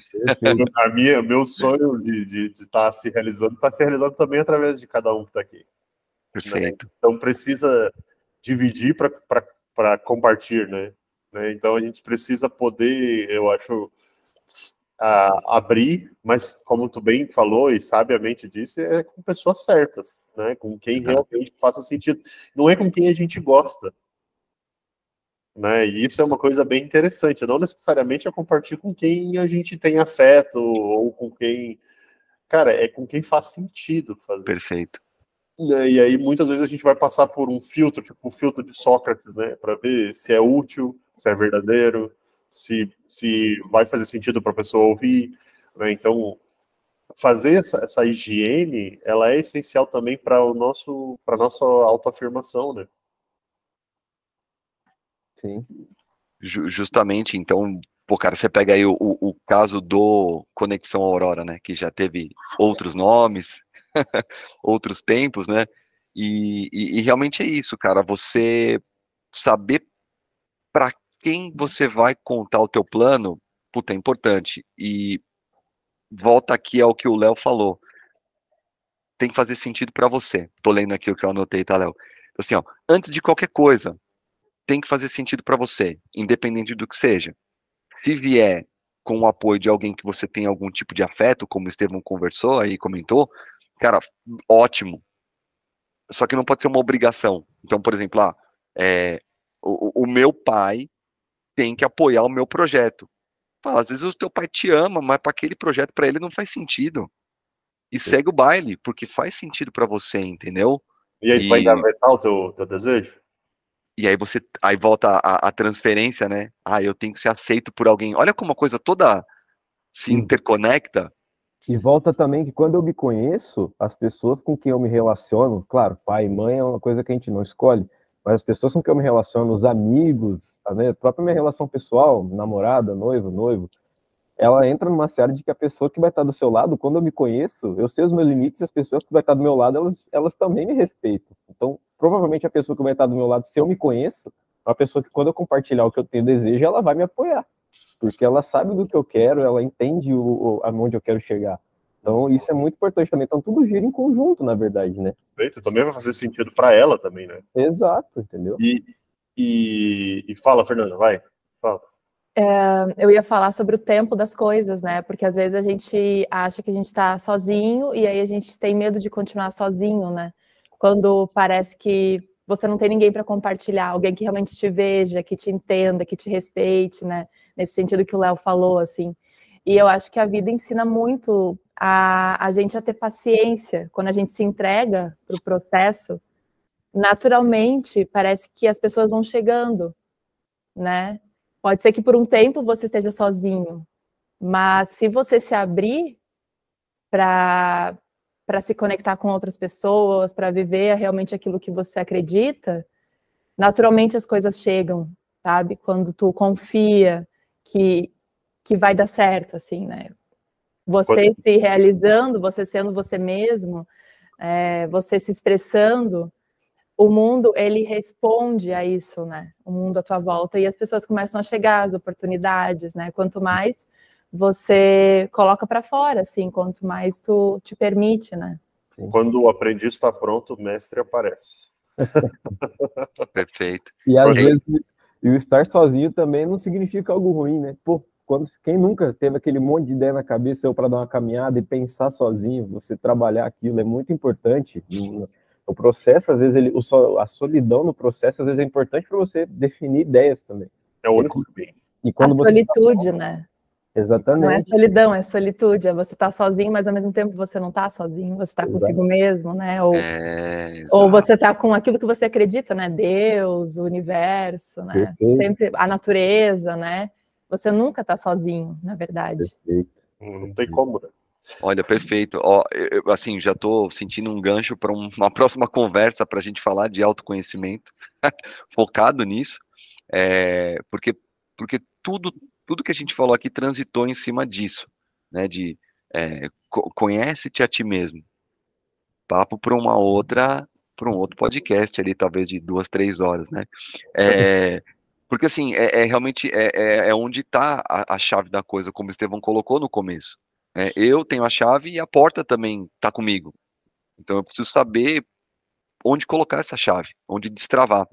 Meu sonho de estar se realizando está se realizando também através de cada um que está aqui. Perfeito. Né? Então precisa dividir para compartilhar, né? Então a gente precisa poder, eu acho, abrir, mas como tu bem falou e sabiamente disse, é com pessoas certas, né? Com quem realmente faça sentido. Não é com quem a gente gosta. Né? E isso é uma coisa bem interessante. Não necessariamente é compartilhar com quem a gente tem afeto ou com quem... Cara, é com quem faz sentido fazer. Perfeito. E aí, muitas vezes, a gente vai passar por um filtro, tipo o filtro de Sócrates, né? Para ver se é útil, se é verdadeiro, se vai fazer sentido para a pessoa ouvir. Né? Então, fazer essa higiene, ela é essencial também para nossa autoafirmação, né? Sim. Justamente, então, pô, cara, você pega aí o caso do Conexão Aurora, né, que já teve outros nomes, outros tempos, né, e realmente é isso, cara, você saber para quem você vai contar o teu plano, puta, é importante, e volta aqui ao que o Léo falou, tem que fazer sentido para você, tô lendo aqui o que eu anotei, tá, Léo? Assim, ó, antes de qualquer coisa, tem que fazer sentido para você, independente do que seja. Se vier com o apoio de alguém que você tem algum tipo de afeto, como o Estevão conversou aí, comentou, cara, ótimo. Só que não pode ser uma obrigação. Então, por exemplo, o meu pai tem que apoiar o meu projeto. Fala, às vezes o teu pai te ama, mas para aquele projeto, para ele não faz sentido. E segue o baile, porque faz sentido para você, entendeu? E aí tu vai engavetar o teu desejo? E aí volta a transferência, né? Ah, eu tenho que ser aceito por alguém. Olha como a coisa toda se interconecta. E volta também que quando eu me conheço, as pessoas com quem eu me relaciono, claro, pai e mãe é uma coisa que a gente não escolhe, mas as pessoas com quem eu me relaciono, os amigos, a própria minha relação pessoal, namorada, noivo, ela entra numa seara de que a pessoa que vai estar do seu lado, quando eu me conheço, eu sei os meus limites, e as pessoas que vai estar do meu lado, elas também me respeitam. Então, provavelmente a pessoa que vai estar do meu lado, se eu me conheço, é uma pessoa que quando eu compartilhar o que eu tenho desejo, ela vai me apoiar. Porque ela sabe do que eu quero, ela entende aonde eu quero chegar. Então, isso é muito importante também. Então, tudo gira em conjunto, na verdade, né? Perfeito, também vai fazer sentido para ela também, né? Exato, entendeu? E fala, Fernanda, vai. Fala. Eu ia falar sobre o tempo das coisas, né? Porque às vezes a gente acha que a gente está sozinho e aí a gente tem medo de continuar sozinho, né? Quando parece que você não tem ninguém para compartilhar, alguém que realmente te veja, que te entenda, que te respeite, né? Nesse sentido que o Léo falou, assim. E eu acho que a vida ensina muito a gente a ter paciência. Quando a gente se entrega para o processo, naturalmente parece que as pessoas vão chegando, né? Pode ser que por um tempo você esteja sozinho, mas se você se abrir para se conectar com outras pessoas, para viver realmente aquilo que você acredita, naturalmente as coisas chegam, sabe? Quando tu confia que vai dar certo, assim, né? Você se realizando, você sendo você mesmo, você se expressando, o mundo, ele responde a isso, né? O mundo à tua volta, e as pessoas começam a chegar, as oportunidades, né? Quanto mais você coloca para fora, assim, quanto mais tu te permite, né? Quando o aprendiz está pronto, o mestre aparece. Perfeito. E às vezes, o estar sozinho também não significa algo ruim, né? Pô, quem nunca teve aquele monte de ideia na cabeça para dar uma caminhada e pensar sozinho, você trabalhar aquilo é muito importante. O processo, às vezes, a solidão no processo, às vezes, é importante para você definir ideias também. É o único caminho. E quando a solitude, né? Exatamente. Não é solidão, é solitude. É você tá sozinho, mas ao mesmo tempo você não tá sozinho, você tá consigo mesmo, né? Ou você tá com aquilo que você acredita, né? Deus, o universo, né? Perfeito. Sempre a natureza, né? Você nunca tá sozinho, na verdade. Perfeito. Não tem como, né? Olha, perfeito. Ó, eu, assim, já estou sentindo um gancho para uma próxima conversa para a gente falar de autoconhecimento, focado nisso, porque tudo que a gente falou aqui transitou em cima disso, né? De conhece-te a ti mesmo. Papo para para um outro podcast ali, talvez de 2, 3 horas, né? Porque assim, realmente é onde está a chave da coisa, como o Estevão colocou no começo. Eu tenho a chave e a porta também está comigo. Então eu preciso saber onde colocar essa chave, onde destravar.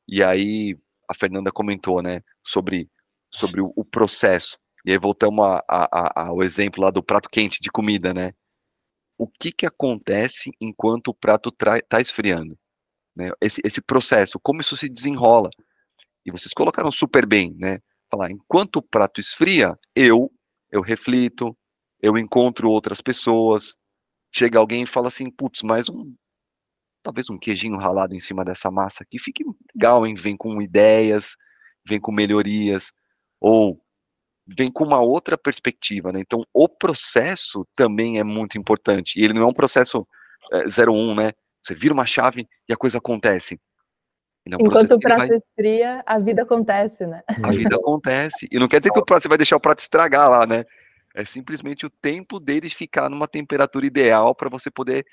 E aí a Fernanda comentou, né, sobre o processo. E aí voltamos ao exemplo lá do prato quente de comida, né? O que acontece enquanto o prato está esfriando? Né? Esse processo, como isso se desenrola? E vocês colocaram super bem, né? Falar, enquanto o prato esfria, eu reflito, eu encontro outras pessoas, chega alguém e fala assim, putz, talvez um queijinho ralado em cima dessa massa aqui, fique legal, hein? Vem com ideias, vem com melhorias, ou vem com uma outra perspectiva, né? Então, o processo também é muito importante. E ele não é um processo 0-1, né? Você vira uma chave e a coisa acontece. Ele é um Enquanto processo o que ele prato vai... esfria, a vida acontece, né? A vida acontece. E não quer dizer que você vai deixar o prato estragar lá, né? É simplesmente o tempo dele ficar numa temperatura ideal para você poder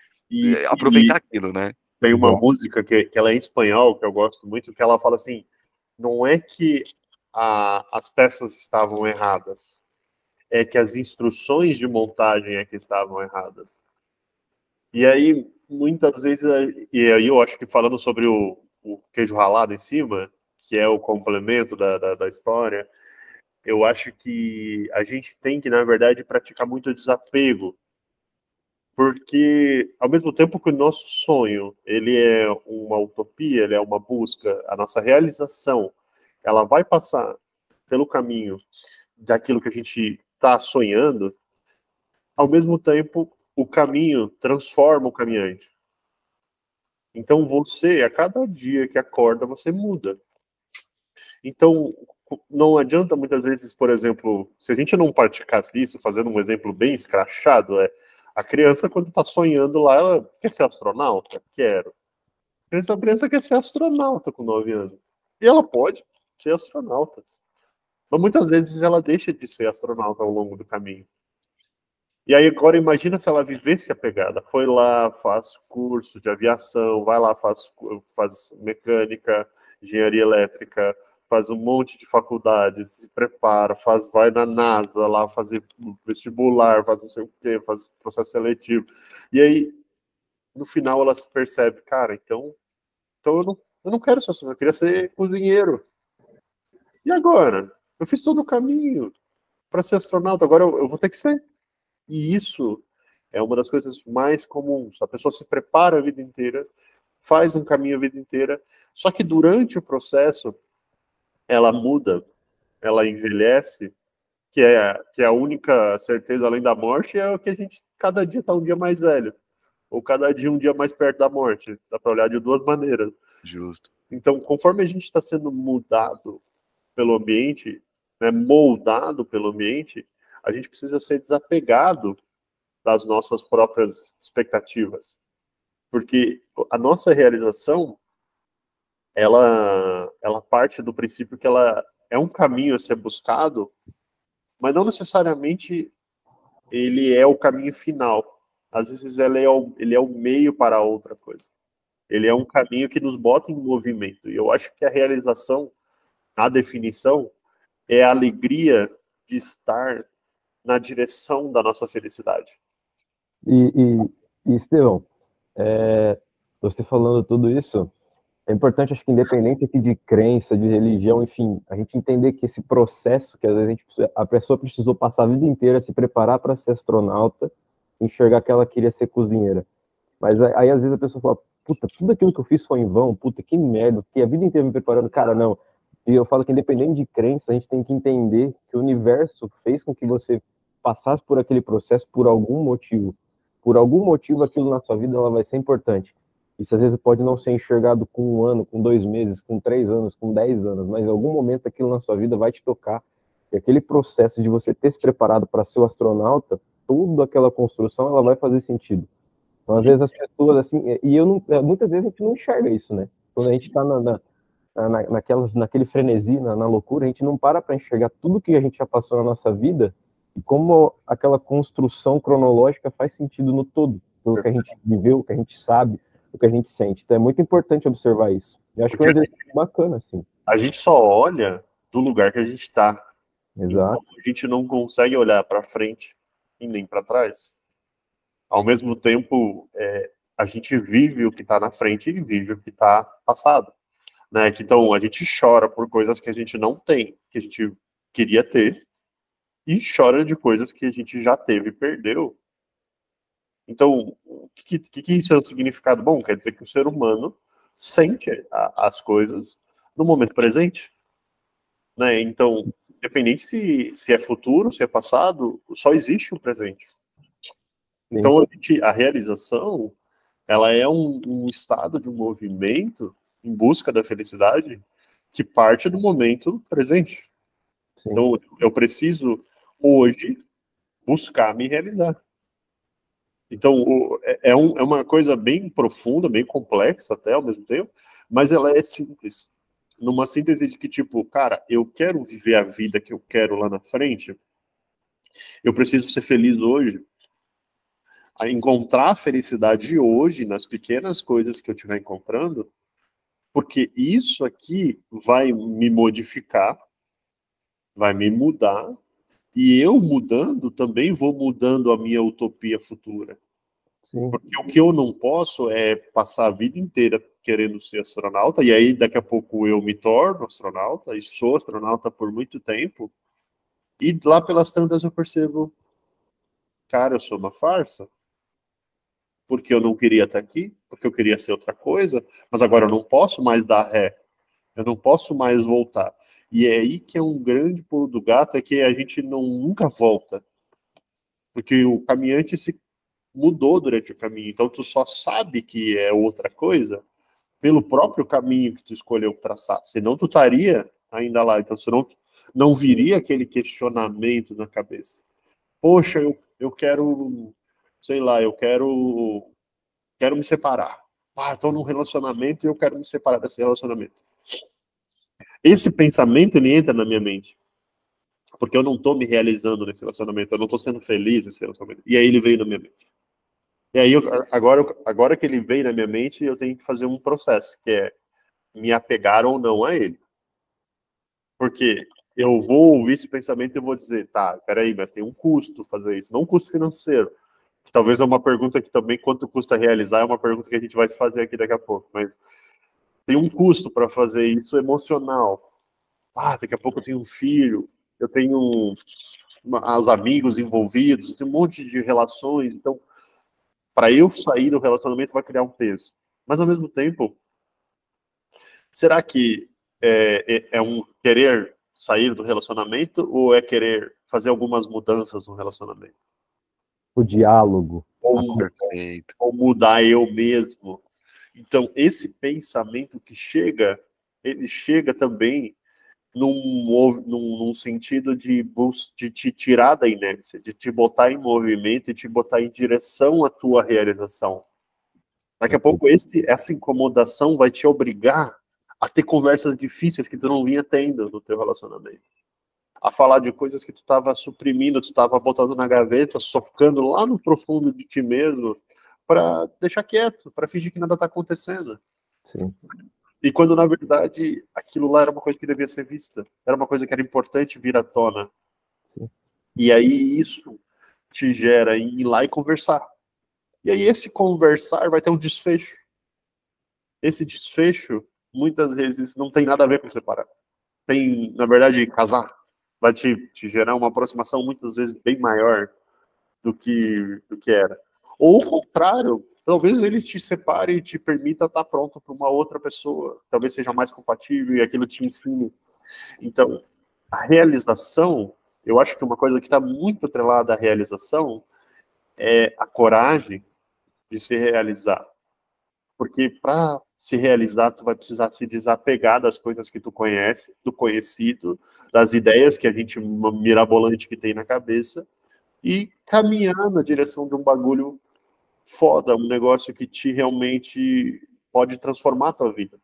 aproveitar aquilo, né? Tem uma música que ela é em espanhol, que eu gosto muito, que ela fala assim, não é que as peças estavam erradas, é que as instruções de montagem é que estavam erradas. E aí, muitas vezes, e aí eu acho que falando sobre o queijo ralado em cima, que é o complemento da história, eu acho que a gente tem que, na verdade, praticar muito desapego, porque, ao mesmo tempo que o nosso sonho, ele é uma utopia, ele é uma busca, a nossa realização, ela vai passar pelo caminho daquilo que a gente está sonhando, ao mesmo tempo, o caminho transforma o caminhante. Então, você, a cada dia que acorda, você muda. Então, não adianta muitas vezes, por exemplo, se a gente não praticasse isso, fazendo um exemplo bem escrachado, a criança, quando está sonhando lá, ela quer ser astronauta? Quero. A criança quer ser astronauta com 9 anos. E ela pode ser astronauta. Mas muitas vezes ela deixa de ser astronauta ao longo do caminho. E aí agora imagina se ela vivesse a pegada. Foi lá, faz curso de aviação, vai lá, faz mecânica, engenharia elétrica, faz um monte de faculdades, se prepara, vai na NASA lá fazer vestibular, faz não sei o quê, faz processo seletivo. E aí, no final, ela se percebe, cara, então eu não quero ser astronauta, eu queria ser cozinheiro. E agora? Eu fiz todo o caminho para ser astronauta, agora eu vou ter que ser. E isso é uma das coisas mais comuns. A pessoa se prepara a vida inteira, faz um caminho a vida inteira, só que durante o processo ela muda, ela envelhece, que é a única certeza além da morte, é o que a gente cada dia está um dia mais velho, ou cada dia um dia mais perto da morte. Dá para olhar de duas maneiras. Justo. Então, conforme a gente está sendo mudado pelo ambiente, né, moldado pelo ambiente, a gente precisa ser desapegado das nossas próprias expectativas. Porque a nossa realização, ela parte do princípio que ela é um caminho a ser buscado, mas não necessariamente ele é o caminho final. Às vezes ele é o meio para outra coisa. Ele é um caminho que nos bota em movimento. E eu acho que a realização, a definição, é a alegria de estar na direção da nossa felicidade. E Estevão, você falando tudo isso, é importante, acho que independente aqui de crença, de religião, enfim, a gente entender que esse processo, que às vezes a pessoa precisou passar a vida inteira se preparar para ser astronauta, enxergar que ela queria ser cozinheira. Mas aí às vezes a pessoa fala, puta, tudo aquilo que eu fiz foi em vão, puta, que merda, fiquei a vida inteira me preparando. Cara, não. E eu falo que independente de crença, a gente tem que entender que o universo fez com que você passasse por aquele processo por algum motivo. Por algum motivo aquilo na sua vida ela vai ser importante. Isso às vezes pode não ser enxergado com 1 ano, com 2 meses, com 3 anos, com 10 anos, mas em algum momento aquilo na sua vida vai te tocar. E aquele processo de você ter se preparado para ser o astronauta, toda aquela construção ela vai fazer sentido. Então, às vezes as pessoas, assim, e eu não, muitas vezes a gente não enxerga isso, né? Quando a gente está naquele frenesi, na loucura, a gente não para enxergar tudo que a gente já passou na nossa vida e como aquela construção cronológica faz sentido no todo, pelo que a gente viveu, o que a gente sabe, o que a gente sente. Então é muito importante observar isso. Eu acho que é um exercício bacana, assim. A gente só olha do lugar que a gente está. Exato. Então, a gente não consegue olhar para frente e nem para trás. Ao mesmo tempo, a gente vive o que está na frente e vive o que está passado. Né? Então, a gente chora por coisas que a gente não tem, que a gente queria ter, e chora de coisas que a gente já teve e perdeu. Então, o que isso é um significado bom? Quer dizer que o ser humano sente as coisas no momento presente. Né? Então, independente se é futuro, se é passado, só existe o presente. Sim. Então, a realização, ela é um estado de um movimento em busca da felicidade que parte do momento presente. Sim. Então, eu preciso, hoje, buscar me realizar. Então, é uma coisa bem profunda, bem complexa até ao mesmo tempo, mas ela é simples. Numa síntese de que, tipo, cara, eu quero viver a vida que eu quero lá na frente, eu preciso ser feliz hoje, a encontrar a felicidade hoje nas pequenas coisas que eu estiver encontrando, porque isso aqui vai me modificar, vai me mudar, e eu mudando também vou mudando a minha utopia futura. Sim. Porque o que eu não posso é passar a vida inteira querendo ser astronauta, e aí daqui a pouco eu me torno astronauta, e sou astronauta por muito tempo, e lá pelas tantas eu percebo, cara, eu sou uma farsa, porque eu não queria estar aqui, porque eu queria ser outra coisa, mas agora eu não posso mais dar ré, eu não posso mais voltar. E é aí que é um grande pulo do gato, é que a gente nunca volta, porque o caminhante se mudou durante o caminho, então tu só sabe que é outra coisa pelo próprio caminho que tu escolheu traçar, senão tu estaria ainda lá, então senão não viria aquele questionamento na cabeça. Poxa, eu quero, sei lá, eu quero me separar. Ah, estou num relacionamento e eu quero me separar desse relacionamento. Esse pensamento, ele entra na minha mente, porque eu não estou me realizando nesse relacionamento, eu não estou sendo feliz nesse relacionamento. E aí ele veio na minha mente. E aí, agora que ele veio na minha mente, eu tenho que fazer um processo, que é me apegar ou não a ele. Porque eu vou ouvir esse pensamento e vou dizer, tá, peraí, mas tem um custo fazer isso, não um custo financeiro. Que talvez é uma pergunta que também, quanto custa realizar, é uma pergunta que a gente vai se fazer aqui daqui a pouco. Mas tem um custo para fazer isso emocional. Ah, daqui a pouco eu tenho um filho, eu tenho os amigos envolvidos, tem um monte de relações. Então, para eu sair do relacionamento vai criar um peso. Mas, ao mesmo tempo, será que é um querer sair do relacionamento ou é querer fazer algumas mudanças no relacionamento? O diálogo. Perfeito. Ou mudar eu mesmo? Então, esse pensamento que chega, ele chega também num sentido de te tirar da inércia, de te botar em movimento e te botar em direção à tua realização. Daqui a pouco essa incomodação vai te obrigar a ter conversas difíceis que tu não vinha tendo no teu relacionamento. A falar de coisas que tu estava suprimindo, tu estava botando na gaveta, socando lá no profundo de ti mesmo, para deixar quieto, para fingir que nada está acontecendo. Sim. E quando, na verdade, aquilo lá era uma coisa que devia ser vista. Era uma coisa que era importante vir à tona. Sim. E aí isso te gera em ir lá e conversar. E aí esse conversar vai ter um desfecho. Esse desfecho, muitas vezes, não tem nada a ver com separar. Tem, na verdade, casar. Vai te gerar uma aproximação, muitas vezes, bem maior do que era. Ou o contrário, talvez ele te separe e te permita estar pronto para uma outra pessoa. Talvez seja mais compatível e aquilo te ensine. Então, a realização, eu acho que uma coisa que está muito atrelada à realização é a coragem de se realizar. Porque para se realizar, tu vai precisar se desapegar das coisas que tu conhece, do conhecido, das ideias que a gente mirabolante que tem na cabeça, e caminhar na direção de um bagulho foda, um negócio que te realmente pode transformar a tua vida.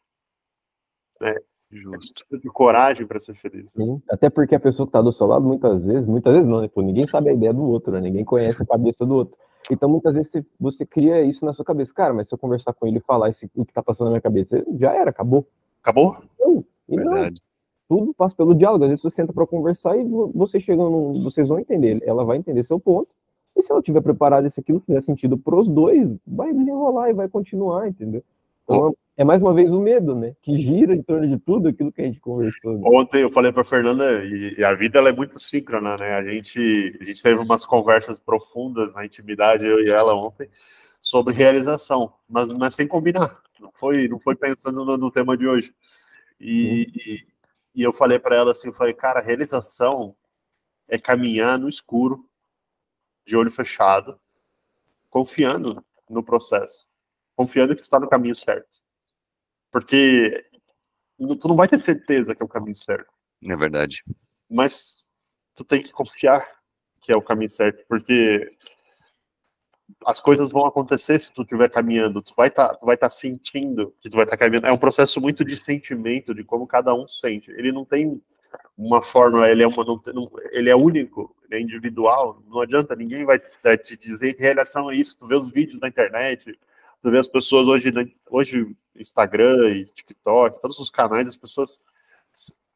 Né? Justo. É de coragem para ser feliz. Né? Sim. Até porque a pessoa que está do seu lado, muitas vezes não, né? Pô, ninguém sabe a ideia do outro, né? Ninguém conhece a cabeça do outro. Então, muitas vezes, você cria isso na sua cabeça. Cara, mas se eu conversar com ele e falar o que está passando na minha cabeça, já era, acabou. Acabou? Não, e Verdade. não, tudo passa pelo diálogo. Às vezes você senta para conversar e você chega vocês vão entender. Ela vai entender seu ponto. E se ela estiver preparada e se aquilo fizer sentido para os dois, vai desenrolar e vai continuar, entendeu? Então, é mais uma vez o medo, né? Que gira em torno de tudo aquilo que a gente conversou. Né? Ontem eu falei para Fernanda, e a vida ela é muito síncrona, né? A gente teve umas conversas profundas na intimidade, eu e ela ontem, sobre realização, mas sem combinar. Não foi pensando no tema de hoje. E eu falei para ela assim, eu falei, cara, realização é caminhar no escuro, de olho fechado, confiando no processo, confiando que tu está no caminho certo. Porque tu não vai ter certeza que é o caminho certo. É verdade. mas tu tem que confiar que é o caminho certo, porque as coisas vão acontecer se tu estiver caminhando, tu vai tá sentindo que tu vai estar caminhando. É um processo muito de sentimento, de como cada um sente. Ele não tem uma fórmula, ele é único, ele é individual, não adianta, ninguém vai te dizer em relação a isso. Tu vê os vídeos na internet, tu vê as pessoas hoje Instagram e TikTok, todos os canais, as pessoas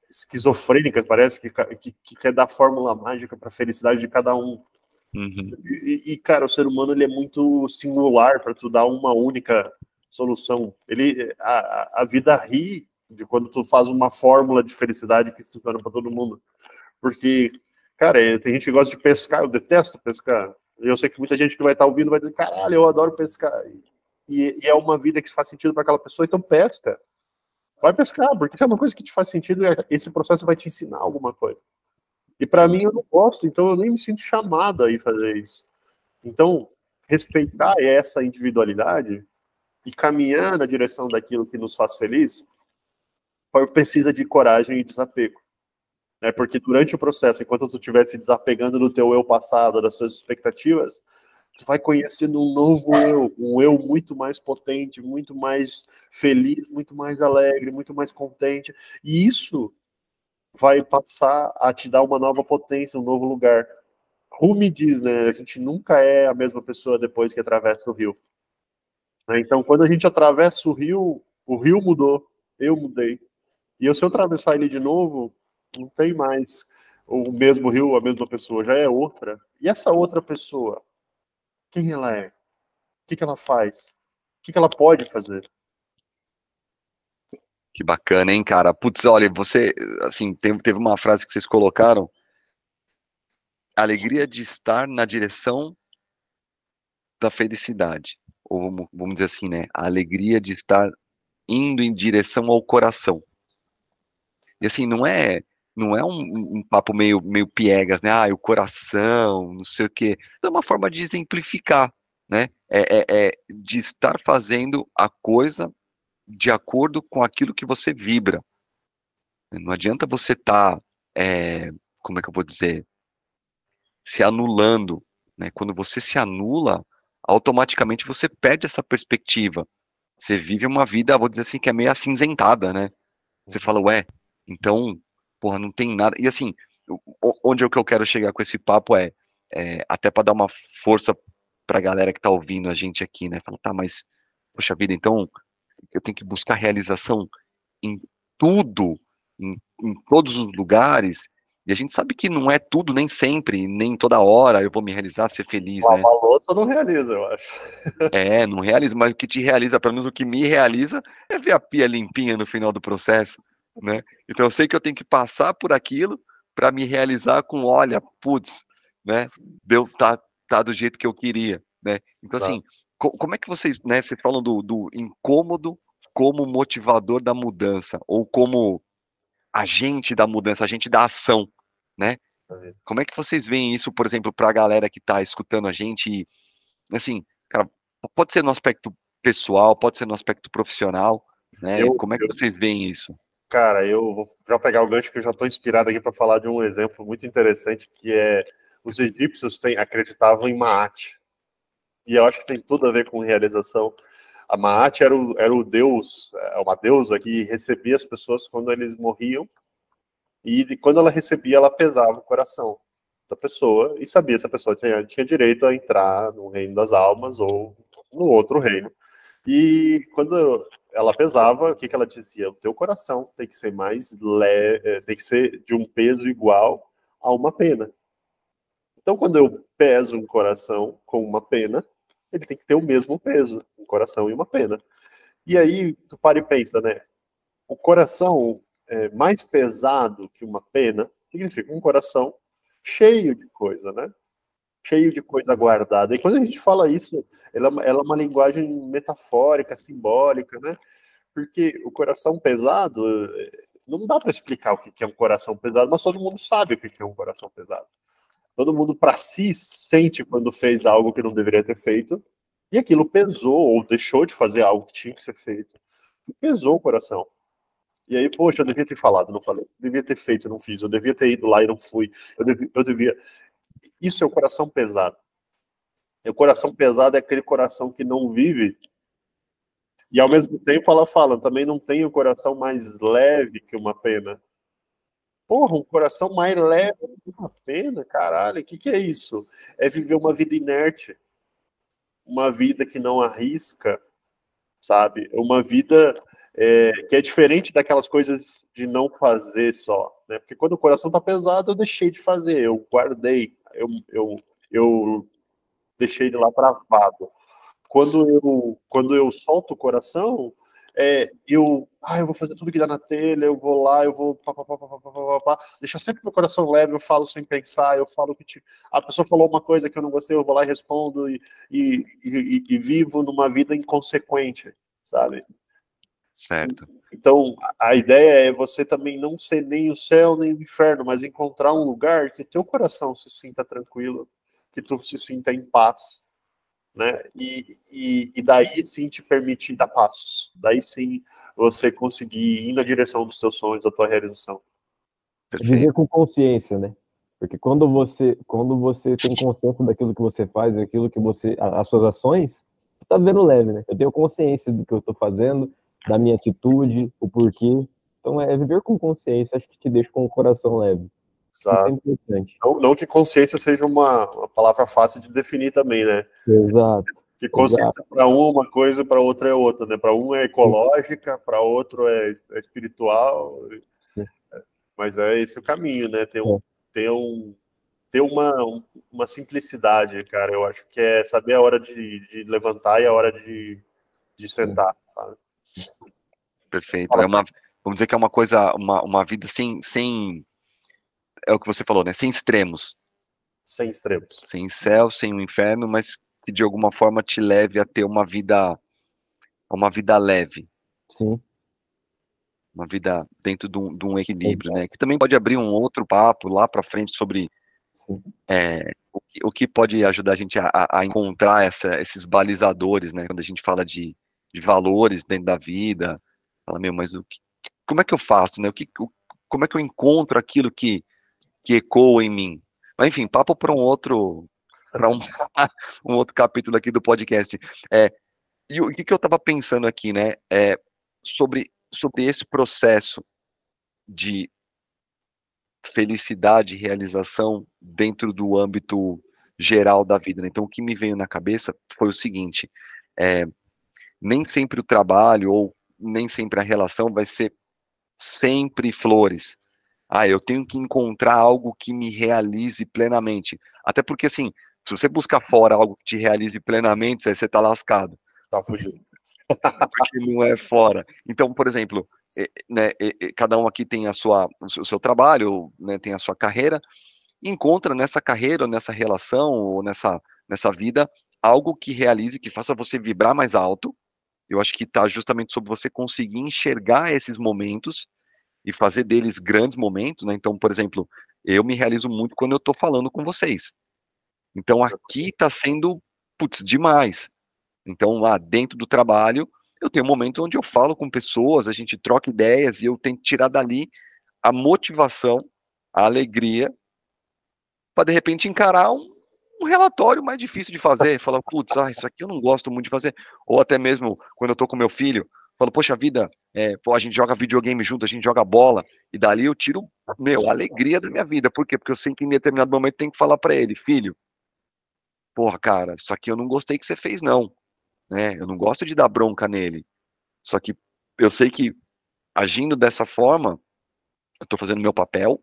esquizofrênicas, parece que quer dar fórmula mágica para a felicidade de cada um. Uhum. Cara, o ser humano ele é muito singular para tu dar uma única solução. A vida ri de quando tu faz uma fórmula de felicidade que funciona para todo mundo. Porque, cara, tem gente que gosta de pescar, eu detesto pescar. Eu sei que muita gente que vai estar ouvindo vai dizer, caralho, eu adoro pescar. E é uma vida que faz sentido para aquela pessoa, então pesca. Vai pescar, porque se é uma coisa que te faz sentido, esse processo vai te ensinar alguma coisa. E para mim eu não gosto, então eu nem me sinto chamado a ir fazer isso. Então, respeitar essa individualidade e caminhar na direção daquilo que nos faz feliz, precisa de coragem e desapego. Né? Porque durante o processo, enquanto tu estiver se desapegando do teu eu passado, das tuas expectativas, tu vai conhecendo um novo eu, um eu muito mais potente, muito mais feliz, muito mais alegre, muito mais contente. E isso vai passar a te dar uma nova potência, um novo lugar. Rumi diz, né, a gente nunca é a mesma pessoa depois que atravessa o rio. Então, quando a gente atravessa o rio mudou, eu mudei. E se eu atravessar ele de novo, não tem mais o mesmo rio, a mesma pessoa, já é outra. E essa outra pessoa, quem ela é? O que ela faz? O que ela pode fazer? Que bacana, hein, cara? Putz, olha, você, assim, teve uma frase que vocês colocaram, alegria de estar na direção da felicidade. Ou vamos dizer assim, né? A alegria de estar indo em direção ao coração. E assim, não é um papo meio piegas, né? Ah, o coração, não sei o quê. É uma forma de exemplificar, né? É de estar fazendo a coisa de acordo com aquilo que você vibra. Não adianta você estar, como é que eu vou dizer, se anulando, né? Quando você se anula, automaticamente você perde essa perspectiva. Você vive uma vida, vou dizer assim, que é meio acinzentada, né? Você fala, ué, então, porra, não tem nada. E assim, onde é que eu quero chegar com esse papo até para dar uma força pra galera que tá ouvindo a gente aqui, né? Fala, tá, mas, poxa vida, então eu tenho que buscar realização em tudo, em todos os lugares, e a gente sabe que não é tudo, nem sempre, nem toda hora eu vou me realizar, ser feliz, né? Lavar louça não realiza, eu acho. Não realiza, mas o que te realiza, pelo menos o que me realiza, é ver a pia limpinha no final do processo, né? Então eu sei que eu tenho que passar por aquilo para me realizar com, olha, putz, né? Deu, tá do jeito que eu queria, né? Então assim, como é que vocês, né? Vocês falam do incômodo como motivador da mudança, ou como agente da mudança, agente da ação, né? Como é que vocês veem isso, por exemplo, para a galera que está escutando a gente, e, assim, cara, pode ser no aspecto pessoal, pode ser no aspecto profissional, né? Como é que vocês veem isso? Cara, eu vou já pegar o gancho que eu já estou inspirado aqui para falar de um exemplo muito interessante, que é os egípcios acreditavam em Maat. E eu acho que tem tudo a ver com realização. A Maat era o deus, uma deusa que recebia as pessoas quando eles morriam, e quando ela recebia, ela pesava o coração da pessoa e sabia se a pessoa tinha direito a entrar no reino das almas ou no outro reino. E quando ela pesava, o que ela dizia? O teu coração tem que ser mais leve, tem que ser de um peso igual a uma pena. Então, quando eu peso um coração com uma pena, ele tem que ter o mesmo peso, um coração e uma pena. E aí, tu para e pensa, né? O coração mais pesado que uma pena significa um coração cheio de coisa, né? Cheio de coisa guardada. E quando a gente fala isso, ela é uma linguagem metafórica, simbólica, né? Porque o coração pesado, não dá para explicar o que é um coração pesado, mas todo mundo sabe o que é um coração pesado. Todo mundo, para si, sente quando fez algo que não deveria ter feito, e aquilo pesou, ou deixou de fazer algo que tinha que ser feito. E pesou o coração. E aí, poxa, eu devia ter falado, não falei. Eu devia ter feito, não fiz. Eu devia ter ido lá e não fui. Eu devia... Isso é o coração pesado. E o coração pesado é aquele coração que não vive. E ao mesmo tempo ela fala, também não tem o coração mais leve que uma pena. Porra, um coração mais leve que uma pena, caralho, o que é isso? É viver uma vida inerte. Uma vida que não arrisca, sabe? Uma vida que é diferente daquelas coisas de não fazer só, né? Porque quando o coração tá pesado, eu deixei de fazer, eu guardei, eu deixei ele lá travado. Quando eu solto o coração, eu vou fazer tudo que dá na telha, eu vou lá, eu vou deixar sempre meu coração leve, eu falo sem pensar, eu falo que a pessoa falou uma coisa que eu não gostei, eu vou lá e respondo e vivo numa vida inconsequente, sabe? Certo. Então, a ideia é você também não ser nem o céu nem o inferno, mas encontrar um lugar que teu coração se sinta tranquilo, que tu se sinta em paz, né? E daí sim te permitir dar passos. Daí sim você conseguir ir na direção dos teus sonhos, da tua realização. Perfeito. Viver com consciência, né? Porque quando você tem consciência daquilo que você faz, daquilo que as suas ações, você tá vendo leve, né? Eu tenho consciência do que eu tô fazendo, da minha atitude, o porquê. Então é viver com consciência, acho que te deixa com o coração leve. Exato. Isso é importante. Não que consciência seja uma palavra fácil de definir também, né? Exato. Que consciência para uma coisa, para outra é outra, né? Para um é ecológica, para outro é espiritual, mas é esse o caminho, né? Ter uma simplicidade, cara. Eu acho que é saber a hora de levantar e a hora de sentar, sabe? Perfeito. Vamos dizer que é uma coisa, uma vida sem é o que você falou, né? Sem extremos. Sem extremos. Sem céu, sem o inferno, mas que de alguma forma te leve a ter uma vida leve. Sim. Uma vida dentro de um equilíbrio, né? Que também pode abrir um outro papo lá para frente sobre o que pode ajudar a gente a encontrar esses balizadores, né? Quando a gente fala de valores dentro da vida, fala, mas como é que eu faço, né? Como é que eu encontro aquilo que ecoa em mim? Mas, enfim, papo para um outro capítulo aqui do podcast. E o que eu estava pensando aqui, né? Sobre esse processo de felicidade e realização dentro do âmbito geral da vida, né? Então, o que me veio na cabeça foi o seguinte: nem sempre o trabalho ou nem sempre a relação vai ser sempre flores. Eu tenho que encontrar algo que me realize plenamente. Até porque, assim, se você buscar fora algo que te realize plenamente, aí você tá lascado. Tá fugindo. Porque não é fora. Então, por exemplo, né, cada um aqui tem o seu trabalho, né, tem a sua carreira, e encontra nessa carreira, ou nessa relação, ou nessa vida, algo que realize, que faça você vibrar mais alto. Eu acho que está justamente sobre você conseguir enxergar esses momentos e fazer deles grandes momentos, né? Então, por exemplo, eu me realizo muito quando eu estou falando com vocês. Então, aqui está sendo, demais. Então, lá dentro do trabalho, eu tenho um momento onde eu falo com pessoas, a gente troca ideias e eu tento tirar dali a motivação, a alegria, para de repente encarar um relatório mais difícil de fazer, falar, isso aqui eu não gosto muito de fazer. Ou até mesmo quando eu tô com meu filho, falo, poxa vida, a gente joga videogame junto, a gente joga bola, e dali eu tiro, a alegria da minha vida. Por quê? Porque eu sei que em determinado momento tem que falar para ele, filho, porra, cara, isso aqui eu não gostei que você fez, não. Né? Eu não gosto de dar bronca nele. Só que eu sei que agindo dessa forma, eu tô fazendo meu papel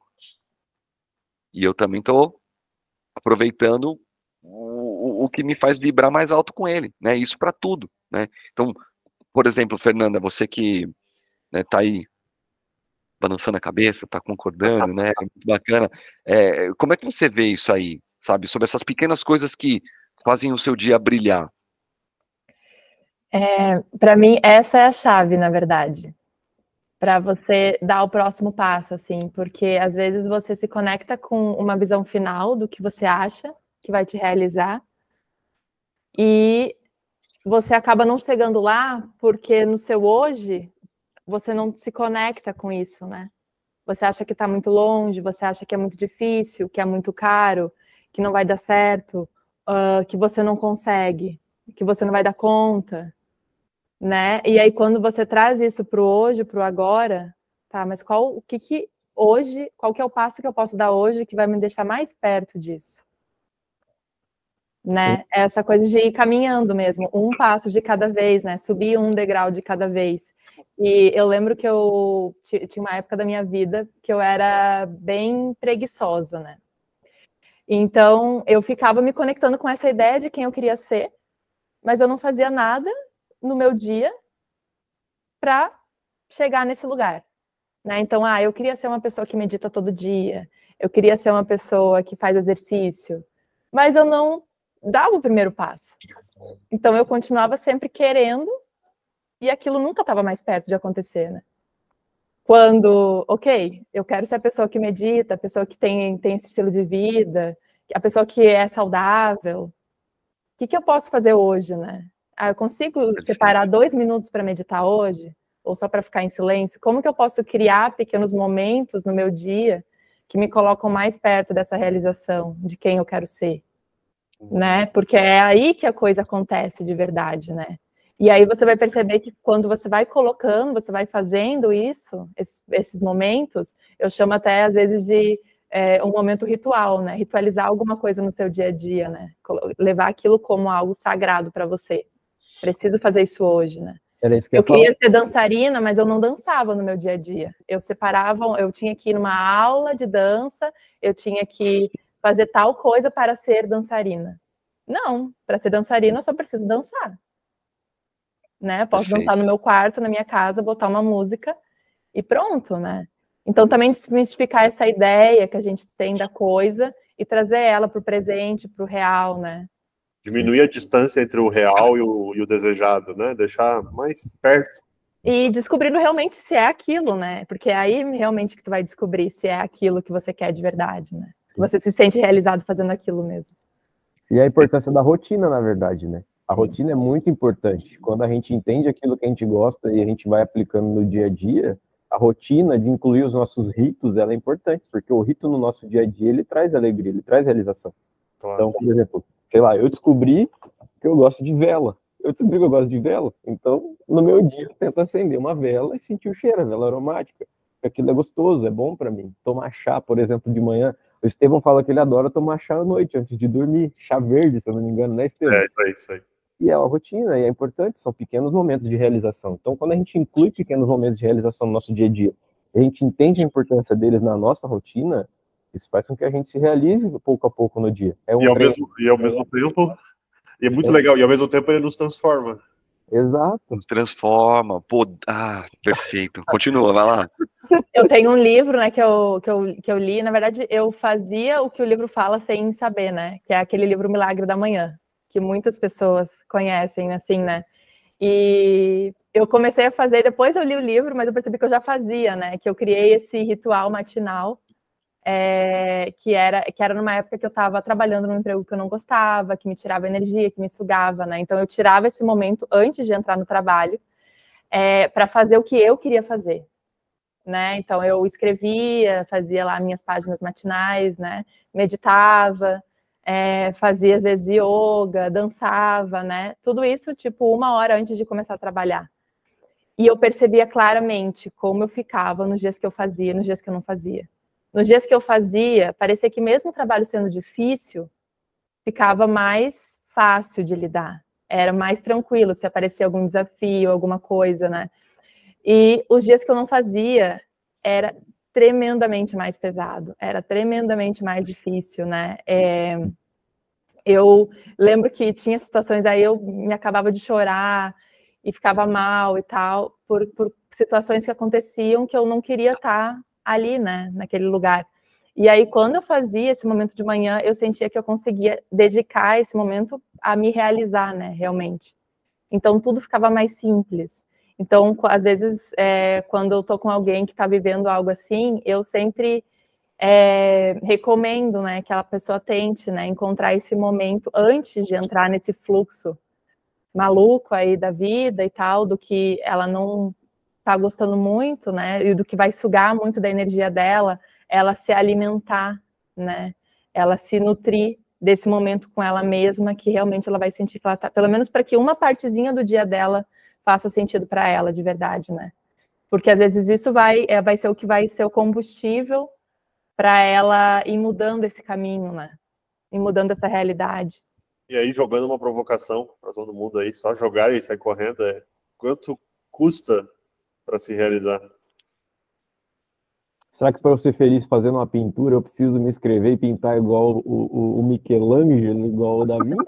e eu também tô aproveitando o que me faz vibrar mais alto com ele, né? Isso para tudo, né? Então, por exemplo, Fernanda, você que, né, tá aí balançando a cabeça, tá concordando, né? Muito bacana. Como é que você vê isso aí, sabe? Sobre essas pequenas coisas que fazem o seu dia brilhar. Para mim, essa é a chave, na verdade, para você dar o próximo passo, assim, porque às vezes você se conecta com uma visão final do que você acha que vai te realizar e você acaba não chegando lá porque no seu hoje você não se conecta com isso, né? Você acha que está muito longe, você acha que é muito difícil, que é muito caro, que não vai dar certo, que você não consegue, que você não vai dar conta, né? E aí quando você traz isso para o hoje, para o agora, tá? Mas qual que é o passo que eu posso dar hoje que vai me deixar mais perto disso? Né? Essa coisa de ir caminhando mesmo, um passo de cada vez, né? Subir um degrau de cada vez. E eu lembro que eu tinha uma época da minha vida que eu era bem preguiçosa, né? Então, eu ficava me conectando com essa ideia de quem eu queria ser, mas eu não fazia nada no meu dia para chegar nesse lugar, né? Então, eu queria ser uma pessoa que medita todo dia, eu queria ser uma pessoa que faz exercício, mas eu não dava o primeiro passo. Então, eu continuava sempre querendo e aquilo nunca estava mais perto de acontecer, né? Quando, eu quero ser a pessoa que medita, a pessoa que tem esse estilo de vida, a pessoa que é saudável, o que eu posso fazer hoje, né? Eu consigo separar 2 minutos para meditar hoje? Ou só para ficar em silêncio? Como que eu posso criar pequenos momentos no meu dia que me colocam mais perto dessa realização de quem eu quero ser? Né? Porque é aí que a coisa acontece de verdade, né? E aí você vai perceber que quando você vai colocando, você vai fazendo isso, esses momentos, eu chamo até às vezes de um momento ritual, né? Ritualizar alguma coisa no seu dia a dia, né? Levar aquilo como algo sagrado para você. Preciso fazer isso hoje, né? Eu queria ser dançarina, mas eu não dançava no meu dia a dia. Eu tinha que ir numa aula de dança, eu tinha que fazer tal coisa para ser dançarina. Não, para ser dançarina eu só preciso dançar. Né? Posso dançar no meu quarto, na minha casa, botar uma música e pronto, né? Então também desmistificar essa ideia que a gente tem da coisa e trazer ela para o presente, para o real, né? Diminuir a distância entre o real e o desejado, né? Deixar mais perto. E descobrindo realmente se é aquilo, né? Porque é aí realmente que tu vai descobrir se é aquilo que você quer de verdade, né? Você se sente realizado fazendo aquilo mesmo. E a importância da rotina, na verdade, né? A rotina é muito importante. Quando a gente entende aquilo que a gente gosta e a gente vai aplicando no dia a dia, a rotina de incluir os nossos ritos, ela é importante, porque o rito no nosso dia a dia, ele traz alegria, ele traz realização. Claro. Então, por exemplo, sei lá, eu descobri que eu gosto de vela. Então, no meu dia, eu tento acender uma vela e sentir o cheiro, a vela aromática. Aquilo é gostoso, é bom para mim. Tomar chá, por exemplo, de manhã. O Estevão fala que ele adora tomar chá à noite, antes de dormir. Chá verde, se eu não me engano, né, Estevão? Isso aí. E é uma rotina, e é importante, são pequenos momentos de realização. Então, quando a gente inclui pequenos momentos de realização no nosso dia a dia, a gente entende a importância deles na nossa rotina, isso faz com que a gente se realize pouco a pouco no dia. E ao mesmo tempo, e é muito legal, e ao mesmo tempo ele nos transforma. Exato. Nos transforma. Pô, perfeito. Continua, vai lá. Eu tenho um livro, né, que eu li, na verdade, eu fazia o que o livro fala sem saber, né, que é aquele livro Milagre da Manhã, que muitas pessoas conhecem, assim, né, e eu comecei a fazer, depois eu li o livro, mas eu percebi que eu já fazia, né, que eu criei esse ritual matinal, que era numa época que eu estava trabalhando num emprego que eu não gostava, que me tirava energia, que me sugava, né, então eu tirava esse momento antes de entrar no trabalho, para fazer o que eu queria fazer. Né? Então eu escrevia, fazia lá minhas páginas matinais, né? Meditava, fazia às vezes yoga, dançava, né? Tudo isso tipo 1 hora antes de começar a trabalhar. E eu percebia claramente como eu ficava nos dias que eu fazia, nos dias que eu não fazia. Nos dias que eu fazia, parecia que mesmo o trabalho sendo difícil, ficava mais fácil de lidar. Era mais tranquilo se aparecia algum desafio, alguma coisa, né? E os dias que eu não fazia, era tremendamente mais pesado, era tremendamente mais difícil, né? Eu lembro que tinha situações aí eu me acabava de chorar e ficava mal e tal, por situações que aconteciam que eu não queria estar ali, né? Naquele lugar. E aí, quando eu fazia esse momento de manhã, eu sentia que eu conseguia dedicar esse momento a me realizar, né? Realmente. Então, tudo ficava mais simples. Então, às vezes, quando eu estou com alguém que está vivendo algo assim, eu sempre recomendo, né, que a pessoa tente, né, encontrar esse momento antes de entrar nesse fluxo maluco aí da vida e tal, do que ela não tá gostando muito, né, e do que vai sugar muito da energia dela, ela se alimentar, né, ela se nutrir desse momento com ela mesma, que realmente ela vai sentir que ela tá, pelo menos para que uma partezinha do dia dela faça sentido para ela, de verdade, né? Porque às vezes isso vai ser o que vai ser o combustível para ela ir mudando esse caminho, né? Ir mudando essa realidade. E aí, jogando uma provocação para todo mundo aí, só jogar e sair correndo, quanto custa para se realizar? Será que para eu ser feliz fazendo uma pintura, eu preciso me inscrever e pintar igual o Michelangelo, igual o Da Vinci?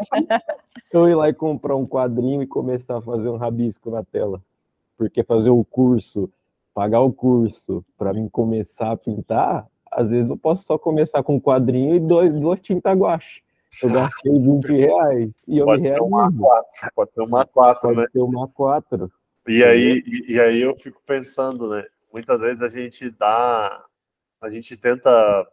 Eu ir lá e comprar um quadrinho e começar a fazer um rabisco na tela? Porque fazer o curso, pagar o curso para mim começar a pintar, às vezes eu posso só começar com um quadrinho e duas tintas guache. Eu gastei R$20 e eu Pode me ser realizo. uma A4, pode ser uma A4, né? Pode ser uma A4. E aí eu fico pensando, né? Muitas vezes a gente tenta.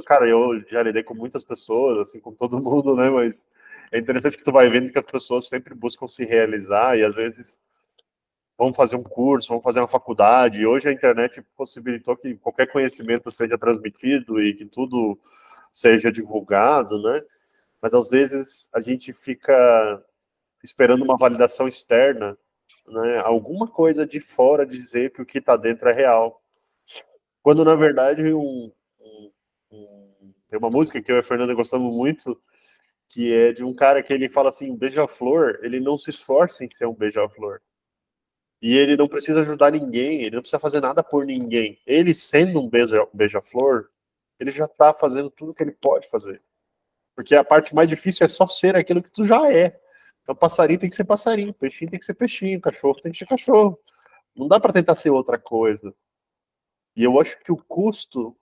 Cara, eu já lidei com muitas pessoas, assim, com todo mundo, né? Mas é interessante que tu vai vendo que as pessoas sempre buscam se realizar e às vezes vão fazer um curso, vão fazer uma faculdade. E hoje a internet possibilitou que qualquer conhecimento seja transmitido e que tudo seja divulgado, né? Mas às vezes a gente fica esperando uma validação externa, né? Alguma coisa de fora dizer que o que está dentro é real. Quando na verdade tem uma música que eu e a Fernanda gostamos muito, que é de um cara que ele fala assim, beija-flor, ele não se esforça em ser um beija-flor. E ele não precisa ajudar ninguém, ele não precisa fazer nada por ninguém. Ele sendo um beija-flor, ele já está fazendo tudo que ele pode fazer. Porque a parte mais difícil é só ser aquilo que tu já é. Então passarinho tem que ser passarinho, peixinho tem que ser peixinho, cachorro tem que ser cachorro. Não dá para tentar ser outra coisa. E eu acho que o custo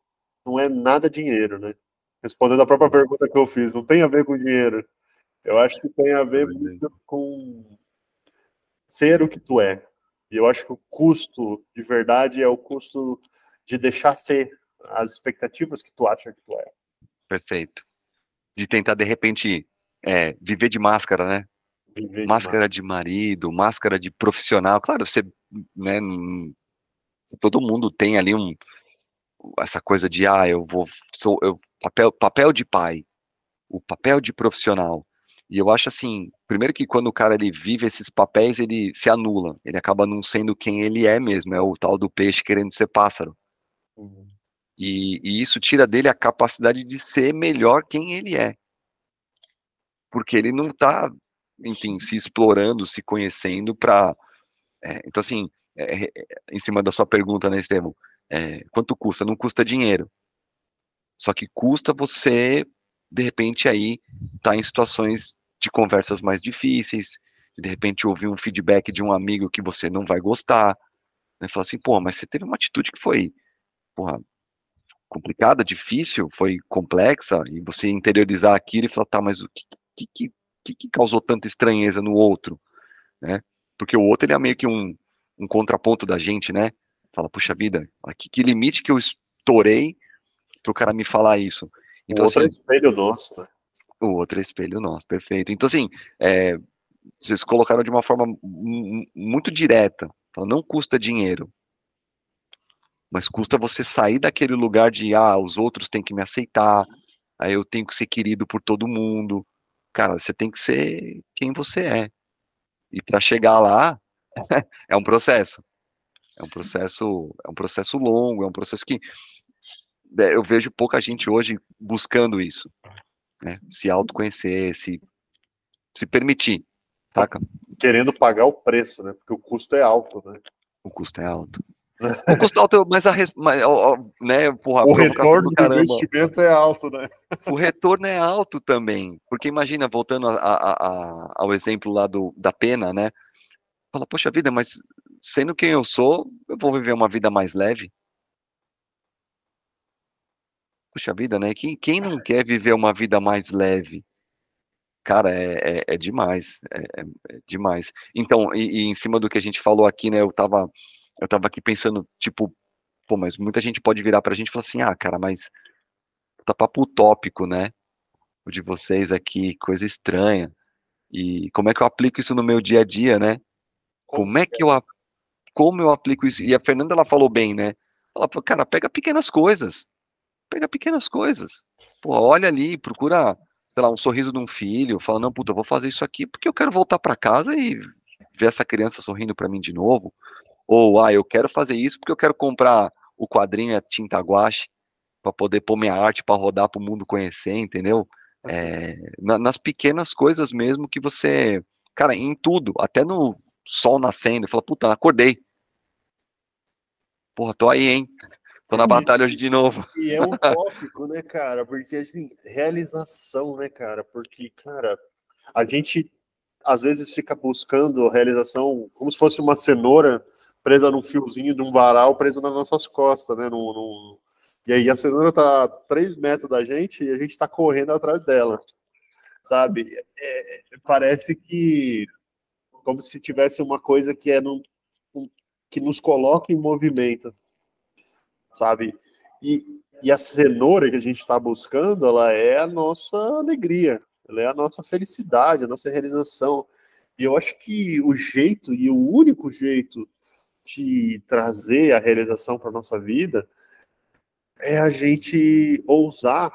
não é nada dinheiro, né? Respondendo a própria pergunta que eu fiz, não tem a ver com dinheiro. Eu acho que tem a ver muito com ser o que tu é. E eu acho que o custo de verdade é o custo de deixar ser as expectativas que tu acha que tu é. Perfeito. De tentar, de repente, viver de máscara, né? Viver Máscara demais. de marido, máscara de profissional. Claro, você, né, todo mundo tem ali essa coisa de, papel de pai, o papel de profissional. E eu acho assim, primeiro que quando o cara ele vive esses papéis, ele se anula, ele acaba não sendo quem ele é mesmo, é o tal do peixe querendo ser pássaro. Uhum. E isso tira dele a capacidade de ser melhor quem ele é. Porque ele não tá, enfim, se explorando, se conhecendo para... então, assim, em cima da sua pergunta, né, Estevam? Quanto custa? Não custa dinheiro. Só que custa você, de repente, aí tá em situações de conversas mais difíceis, de repente ouvir um feedback de um amigo que você não vai gostar, né? Falar assim, pô, mas você teve uma atitude que foi, porra, complicada, difícil, foi complexa, e você interiorizar aquilo e falar, tá, mas o que causou tanta estranheza no outro, né? Porque o outro, ele é meio que um contraponto da gente, né? Fala, puxa vida, que limite que eu estourei pro cara me falar isso? O Então, outro é assim, espelho nosso, né? o outro é espelho nosso, perfeito. Então, assim, vocês colocaram de uma forma muito direta, não custa dinheiro, mas custa você sair daquele lugar de, os outros têm que me aceitar, aí eu tenho que ser querido por todo mundo. Cara, você tem que ser quem você é. E para chegar lá, é um processo. É um processo longo, é um processo que eu vejo pouca gente hoje buscando isso, né? Se autoconhecer, se permitir, saca? Querendo pagar o preço, né? Porque o custo é alto, né? O custo é alto. O custo alto, né, porra, a O provocação do retorno do caramba. investimento é alto, né? O retorno é alto também, porque imagina, voltando ao exemplo lá da pena, né? Fala, poxa vida, mas sendo quem eu sou, eu vou viver uma vida mais leve. Puxa vida, né? Quem não quer viver uma vida mais leve? Cara, é demais, é demais. Então, e em cima do que a gente falou aqui, né? Eu tava aqui pensando, tipo, pô, mas muita gente pode virar pra gente e falar assim, cara, mas tá papo utópico, né? O de vocês aqui, coisa estranha. E como é que eu aplico isso no meu dia a dia, né? Como Como é se que eu como eu aplico isso? E a Fernanda, ela falou bem, né? Ela falou, cara, pega pequenas coisas. Pega pequenas coisas. Pô, olha ali, procura, sei lá, um sorriso de um filho, fala, não, puta, eu vou fazer isso aqui porque eu quero voltar para casa e ver essa criança sorrindo para mim de novo. Ou, eu quero fazer isso porque eu quero comprar o quadrinho e a tinta guache para poder pôr minha arte para rodar para o mundo conhecer, entendeu? Nas pequenas coisas mesmo que você, cara, em tudo, até no sol nascendo, fala, puta, acordei. Porra, tô aí, hein? Tô na batalha hoje de novo. E é um tópico, né, cara? Porque, assim, realização, né, cara? Porque, cara, a gente às vezes fica buscando realização como se fosse uma cenoura presa num fiozinho de um varal preso nas nossas costas, né? E aí a cenoura tá a 3 metros da gente e a gente tá correndo atrás dela, sabe? Parece que como se tivesse uma coisa que que nos coloca em movimento, sabe? E a cenoura que a gente está buscando, ela é a nossa alegria, ela é a nossa felicidade, a nossa realização. E eu acho que o jeito, e o único jeito de trazer a realização para a nossa vida é a gente ousar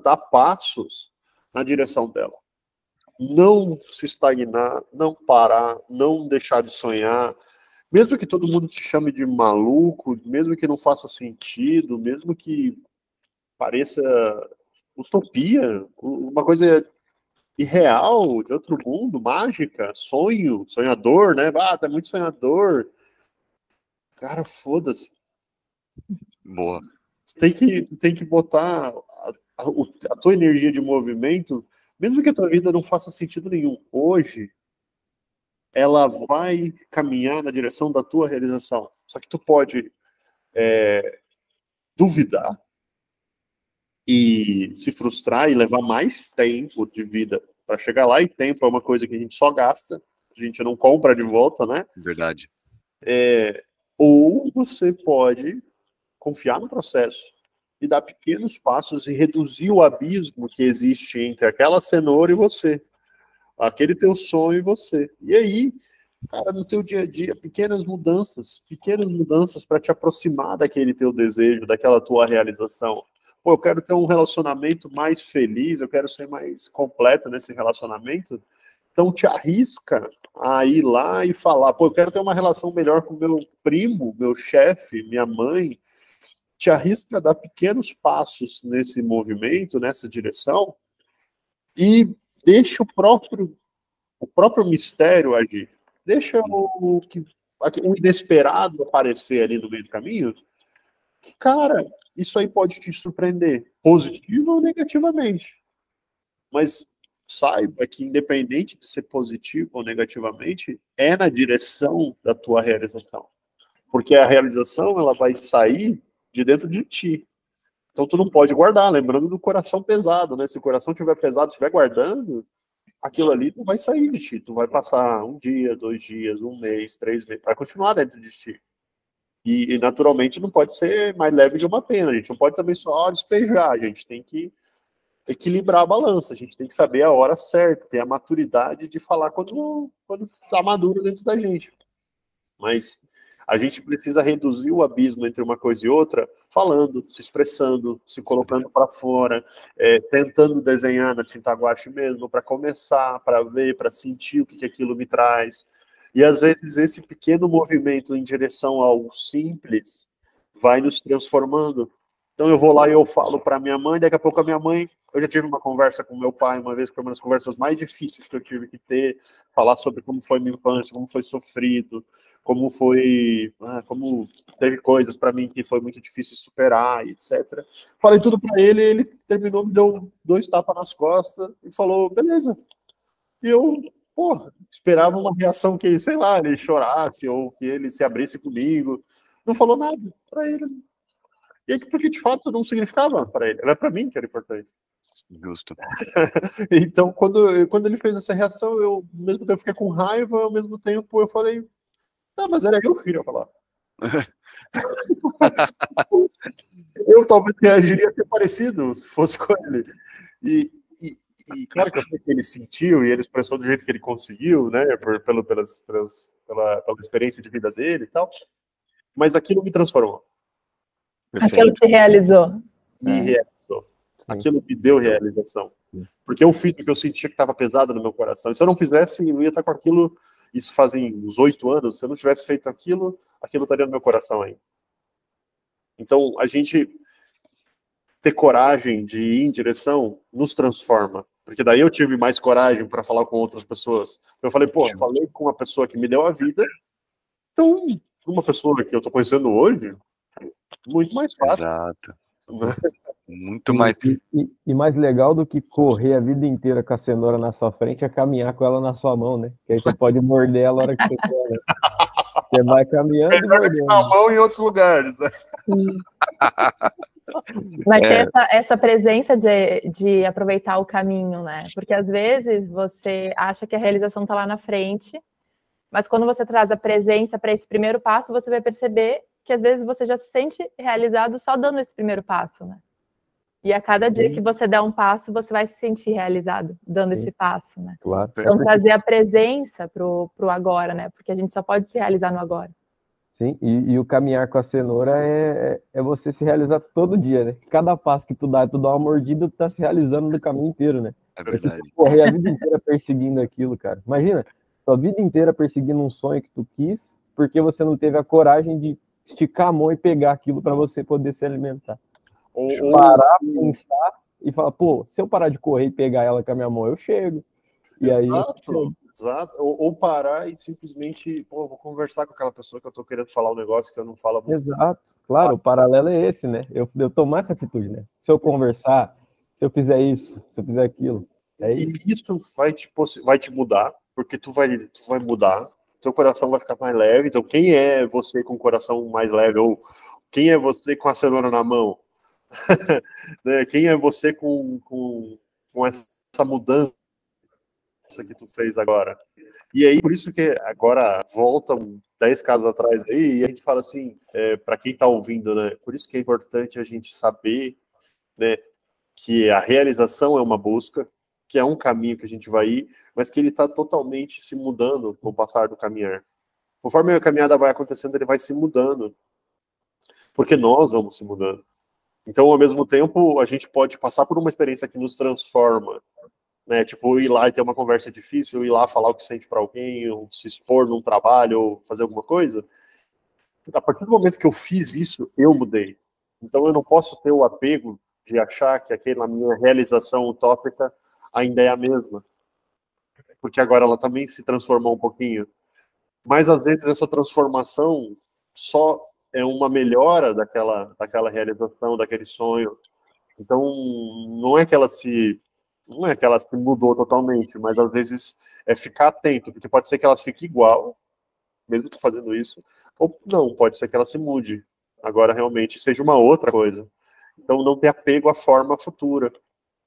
dar passos na direção dela. Não se estagnar, não parar, não deixar de sonhar, mesmo que todo mundo te chame de maluco, mesmo que não faça sentido, mesmo que pareça utopia, uma coisa irreal, de outro mundo, mágica, sonhador, né? Tá muito sonhador. Cara, foda-se. Boa. Tu tem que botar a tua energia de movimento, mesmo que a tua vida não faça sentido nenhum. Hoje, ela vai caminhar na direção da tua realização. Só que tu pode duvidar e se frustrar e levar mais tempo de vida para chegar lá, e tempo é uma coisa que a gente só gasta, a gente não compra de volta, né? Verdade. Ou você pode confiar no processo e dar pequenos passos e reduzir o abismo que existe entre aquela cenoura e você, aquele teu sonho e você. E aí, cara, no teu dia a dia, pequenas mudanças para te aproximar daquele teu desejo, daquela tua realização. Pô, eu quero ter um relacionamento mais feliz, eu quero ser mais completo nesse relacionamento. Então te arrisca a ir lá e falar, pô, eu quero ter uma relação melhor com meu primo, meu chefe, minha mãe. Te arrisca a dar pequenos passos nesse movimento, nessa direção, e deixa o próprio mistério agir. Deixa o inesperado aparecer ali no meio do caminho. Cara, isso aí pode te surpreender, positivo ou negativamente. Mas saiba que, independente de ser positivo ou negativamente, é na direção da tua realização. Porque a realização, ela vai sair de dentro de ti. Então tu não pode guardar, lembrando do coração pesado, né? Se o coração estiver pesado, estiver guardando, aquilo ali não vai sair de ti. Tu vai passar 1 dia, 2 dias, 1 mês, 3 meses, vai continuar dentro de ti. E naturalmente não pode ser mais leve de uma pena. A gente não pode também só despejar. A gente tem que equilibrar a balança. A gente tem que saber a hora certa, ter a maturidade de falar quando está maduro dentro da gente. Mas a gente precisa reduzir o abismo entre uma coisa e outra, falando, se expressando, se colocando para fora, tentando desenhar na tinta guache mesmo, para começar, para ver, para sentir o que aquilo me traz. E às vezes esse pequeno movimento em direção ao simples vai nos transformando. Então eu vou lá e eu falo para minha mãe, daqui a pouco a minha mãe, eu já tive uma conversa com meu pai uma vez, que foi uma das conversas mais difíceis que eu tive que ter, falar sobre como foi minha infância, como foi sofrido, como teve coisas para mim que foi muito difícil superar, etc. Falei tudo para ele, ele terminou, me deu 2 tapas nas costas e falou, beleza. E eu, esperava uma reação que, sei lá, ele chorasse ou que ele se abrisse comigo. Não falou nada para ele. E aí, porque de fato não significava para ele, era para mim que era importante. Justo. Então, quando ele fez essa reação, eu, ao mesmo tempo, fiquei com raiva, ao mesmo tempo, eu falei, mas era eu que queria falar. Eu talvez reagiria até parecido se fosse com ele. E claro que eu sei que ele sentiu e ele expressou do jeito que ele conseguiu, né? Pela experiência de vida dele e tal. Mas aquilo me transformou. Aquilo te realizou. Me realizou. Aquilo me deu realização. Porque eu fiz o que eu sentia que estava pesado no meu coração. E se eu não fizesse, eu ia estar com aquilo. Isso fazem uns 8 anos. Se eu não tivesse feito aquilo, aquilo estaria no meu coração ainda. Então, a gente ter coragem de ir em direção nos transforma. Porque daí eu tive mais coragem para falar com outras pessoas. Eu falei, pô, eu falei com uma pessoa que me deu a vida. Então, uma pessoa que eu estou conhecendo hoje, muito mais fácil. Exato. Muito mais. E mais legal do que correr a vida inteira com a cenoura na sua frente é caminhar com ela na sua mão, né? Que aí você pode morder ela a hora que você quer, né? Você vai caminhando e mordendo. Na mão em outros lugares. Mas ter essa presença de aproveitar o caminho, né? Porque às vezes você acha que a realização está lá na frente, mas quando você traz a presença para esse primeiro passo, você vai perceber que às vezes você já se sente realizado só dando esse primeiro passo, né? E a cada dia que você der um passo, você vai se sentir realizado dando esse passo, né? Claro. Então trazer a presença pro agora, né? Porque a gente só pode se realizar no agora. Sim, e o caminhar com a cenoura é você se realizar todo dia, né? Cada passo que tu dá uma mordida, tu tá se realizando no caminho inteiro, né? É verdade. Tu correr a vida inteira perseguindo aquilo, cara. Imagina, tua vida inteira perseguindo um sonho que tu quis, porque você não teve a coragem de esticar a mão e pegar aquilo para você poder se alimentar. Ou parar, pensar e falar, pô, se eu parar de correr e pegar ela com a minha mão, eu chego. E exato. Ou parar e simplesmente, pô, vou conversar com aquela pessoa que eu tô querendo falar um negócio que eu não falo. Exato. Claro, o paralelo é esse, né? Eu tomar essa atitude, né? Se eu conversar, se eu fizer isso, se eu fizer aquilo. E isso vai te mudar, porque tu vai mudar, teu coração vai ficar mais leve. Então, quem é você com o coração mais leve? Ou quem é você com a cenoura na mão? Né? Quem é você com essa mudança que tu fez agora? E aí, por isso que agora voltam 10 casos atrás aí, e a gente fala assim, para quem está ouvindo, né? Por isso que é importante a gente saber, né, que a realização é uma busca, que é um caminho que a gente vai ir, mas que ele está totalmente se mudando com o passar do caminhar. Conforme a caminhada vai acontecendo, ele vai se mudando, porque nós vamos se mudando. Então, ao mesmo tempo, a gente pode passar por uma experiência que nos transforma, né? Tipo, ir lá e ter uma conversa difícil, ir lá falar o que sente para alguém, ou se expor num trabalho, ou fazer alguma coisa. A partir do momento que eu fiz isso, eu mudei. Então, eu não posso ter o apego de achar que aquela minha realização utópica ainda é a mesma. Porque agora ela também se transformou um pouquinho. Mas, às vezes, essa transformação só é uma melhora daquela realização, daquele sonho. Então, não é que ela se mudou totalmente, mas às vezes é ficar atento, porque pode ser que ela fique igual, mesmo tu fazendo isso, ou não, pode ser que ela se mude. Agora realmente seja uma outra coisa. Então, não ter apego à forma futura,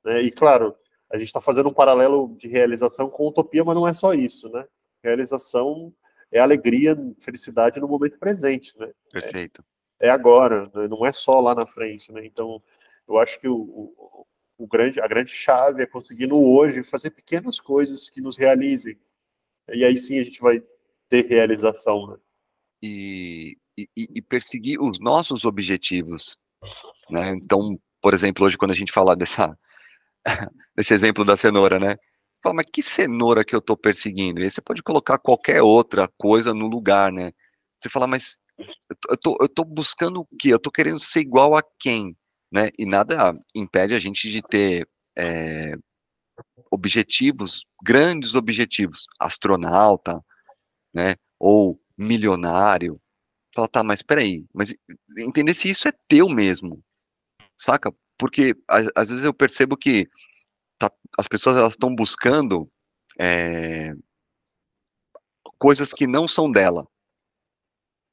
né? E claro, a gente está fazendo um paralelo de realização com utopia, mas não é só isso, né? Realização é alegria, felicidade no momento presente, né? Perfeito. É agora, né? Não é só lá na frente, né? Então, eu acho que a grande chave é conseguir no hoje fazer pequenas coisas que nos realizem. E aí sim a gente vai ter realização, né? E perseguir os nossos objetivos, né? Então, por exemplo, hoje quando a gente fala desse exemplo da cenoura, né? Você fala, mas que cenoura que eu estou perseguindo? E aí você pode colocar qualquer outra coisa no lugar, né? Você fala, mas eu tô buscando o quê? Eu tô querendo ser igual a quem? Né? E nada impede a gente de ter objetivos, grandes objetivos, astronauta, né? Ou milionário. Fala, tá, mas peraí, mas entender se isso é teu mesmo, saca? Porque às vezes eu percebo que as pessoas elas estão buscando coisas que não são dela.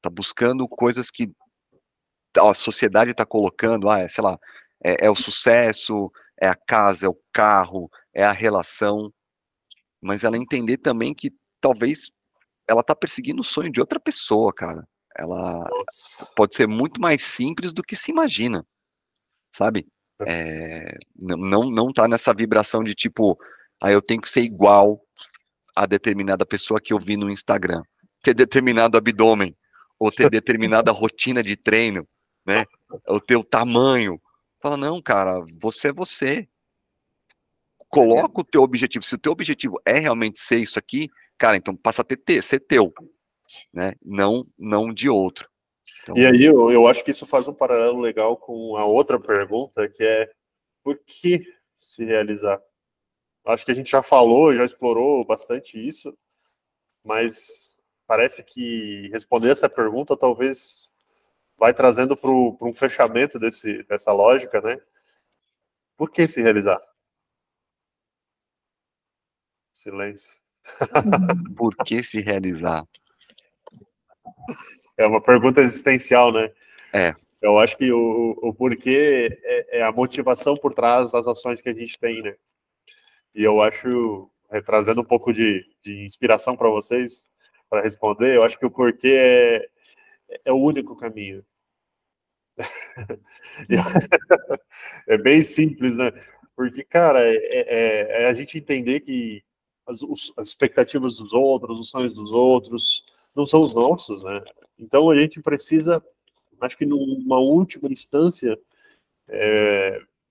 Tá buscando coisas que a sociedade está colocando, sei lá, é o sucesso, é a casa, é o carro, é a relação, mas ela entender também que talvez ela tá perseguindo o sonho de outra pessoa, cara. Ela pode ser muito mais simples do que se imagina, sabe? Não tá nessa vibração de tipo, eu tenho que ser igual a determinada pessoa que eu vi no Instagram, ter determinado abdômen, ou ter determinada rotina de treino, né? O teu tamanho. Fala, não, cara, você é você. Coloca o teu objetivo. Se o teu objetivo é realmente ser isso aqui, cara, então passa a ser teu, né? Não de outro. Então... E aí eu acho que isso faz um paralelo legal com a outra pergunta, que é por que se realizar? Acho que a gente já falou, já explorou bastante isso, mas parece que responder essa pergunta talvez vai trazendo para um fechamento dessa lógica, né? Por que se realizar? Silêncio. Por que se realizar? É uma pergunta existencial, né? É. Eu acho que o porquê é a motivação por trás das ações que a gente tem, né? E eu acho, trazendo um pouco de inspiração para vocês, para responder, eu acho que o porquê é o único caminho. É bem simples, né? Porque, cara, é a gente entender que as expectativas dos outros, os sonhos dos outros, não são os nossos, né? Então a gente precisa, acho que numa última instância,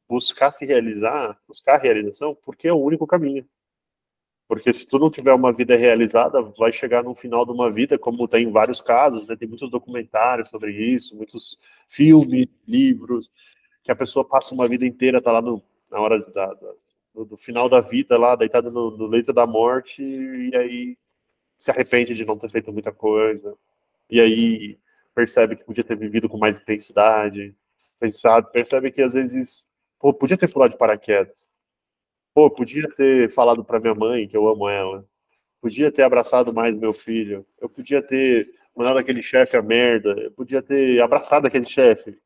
buscar se realizar, buscar a realização, porque é o único caminho. Porque se tu não tiver uma vida realizada, vai chegar no final de uma vida, como tem vários casos, né? Tem muitos documentários sobre isso, muitos filmes, livros, que a pessoa passa uma vida inteira, tá lá na hora do final da vida, lá deitada no leito da morte, e aí se arrepende de não ter feito muita coisa, e aí percebe que podia ter vivido com mais intensidade, percebe que às vezes, pô, podia ter pulado de paraquedas, pô, podia ter falado para minha mãe que eu amo ela, podia ter abraçado mais meu filho, eu podia ter mandado aquele chefe a merda, eu podia ter abraçado aquele chefe,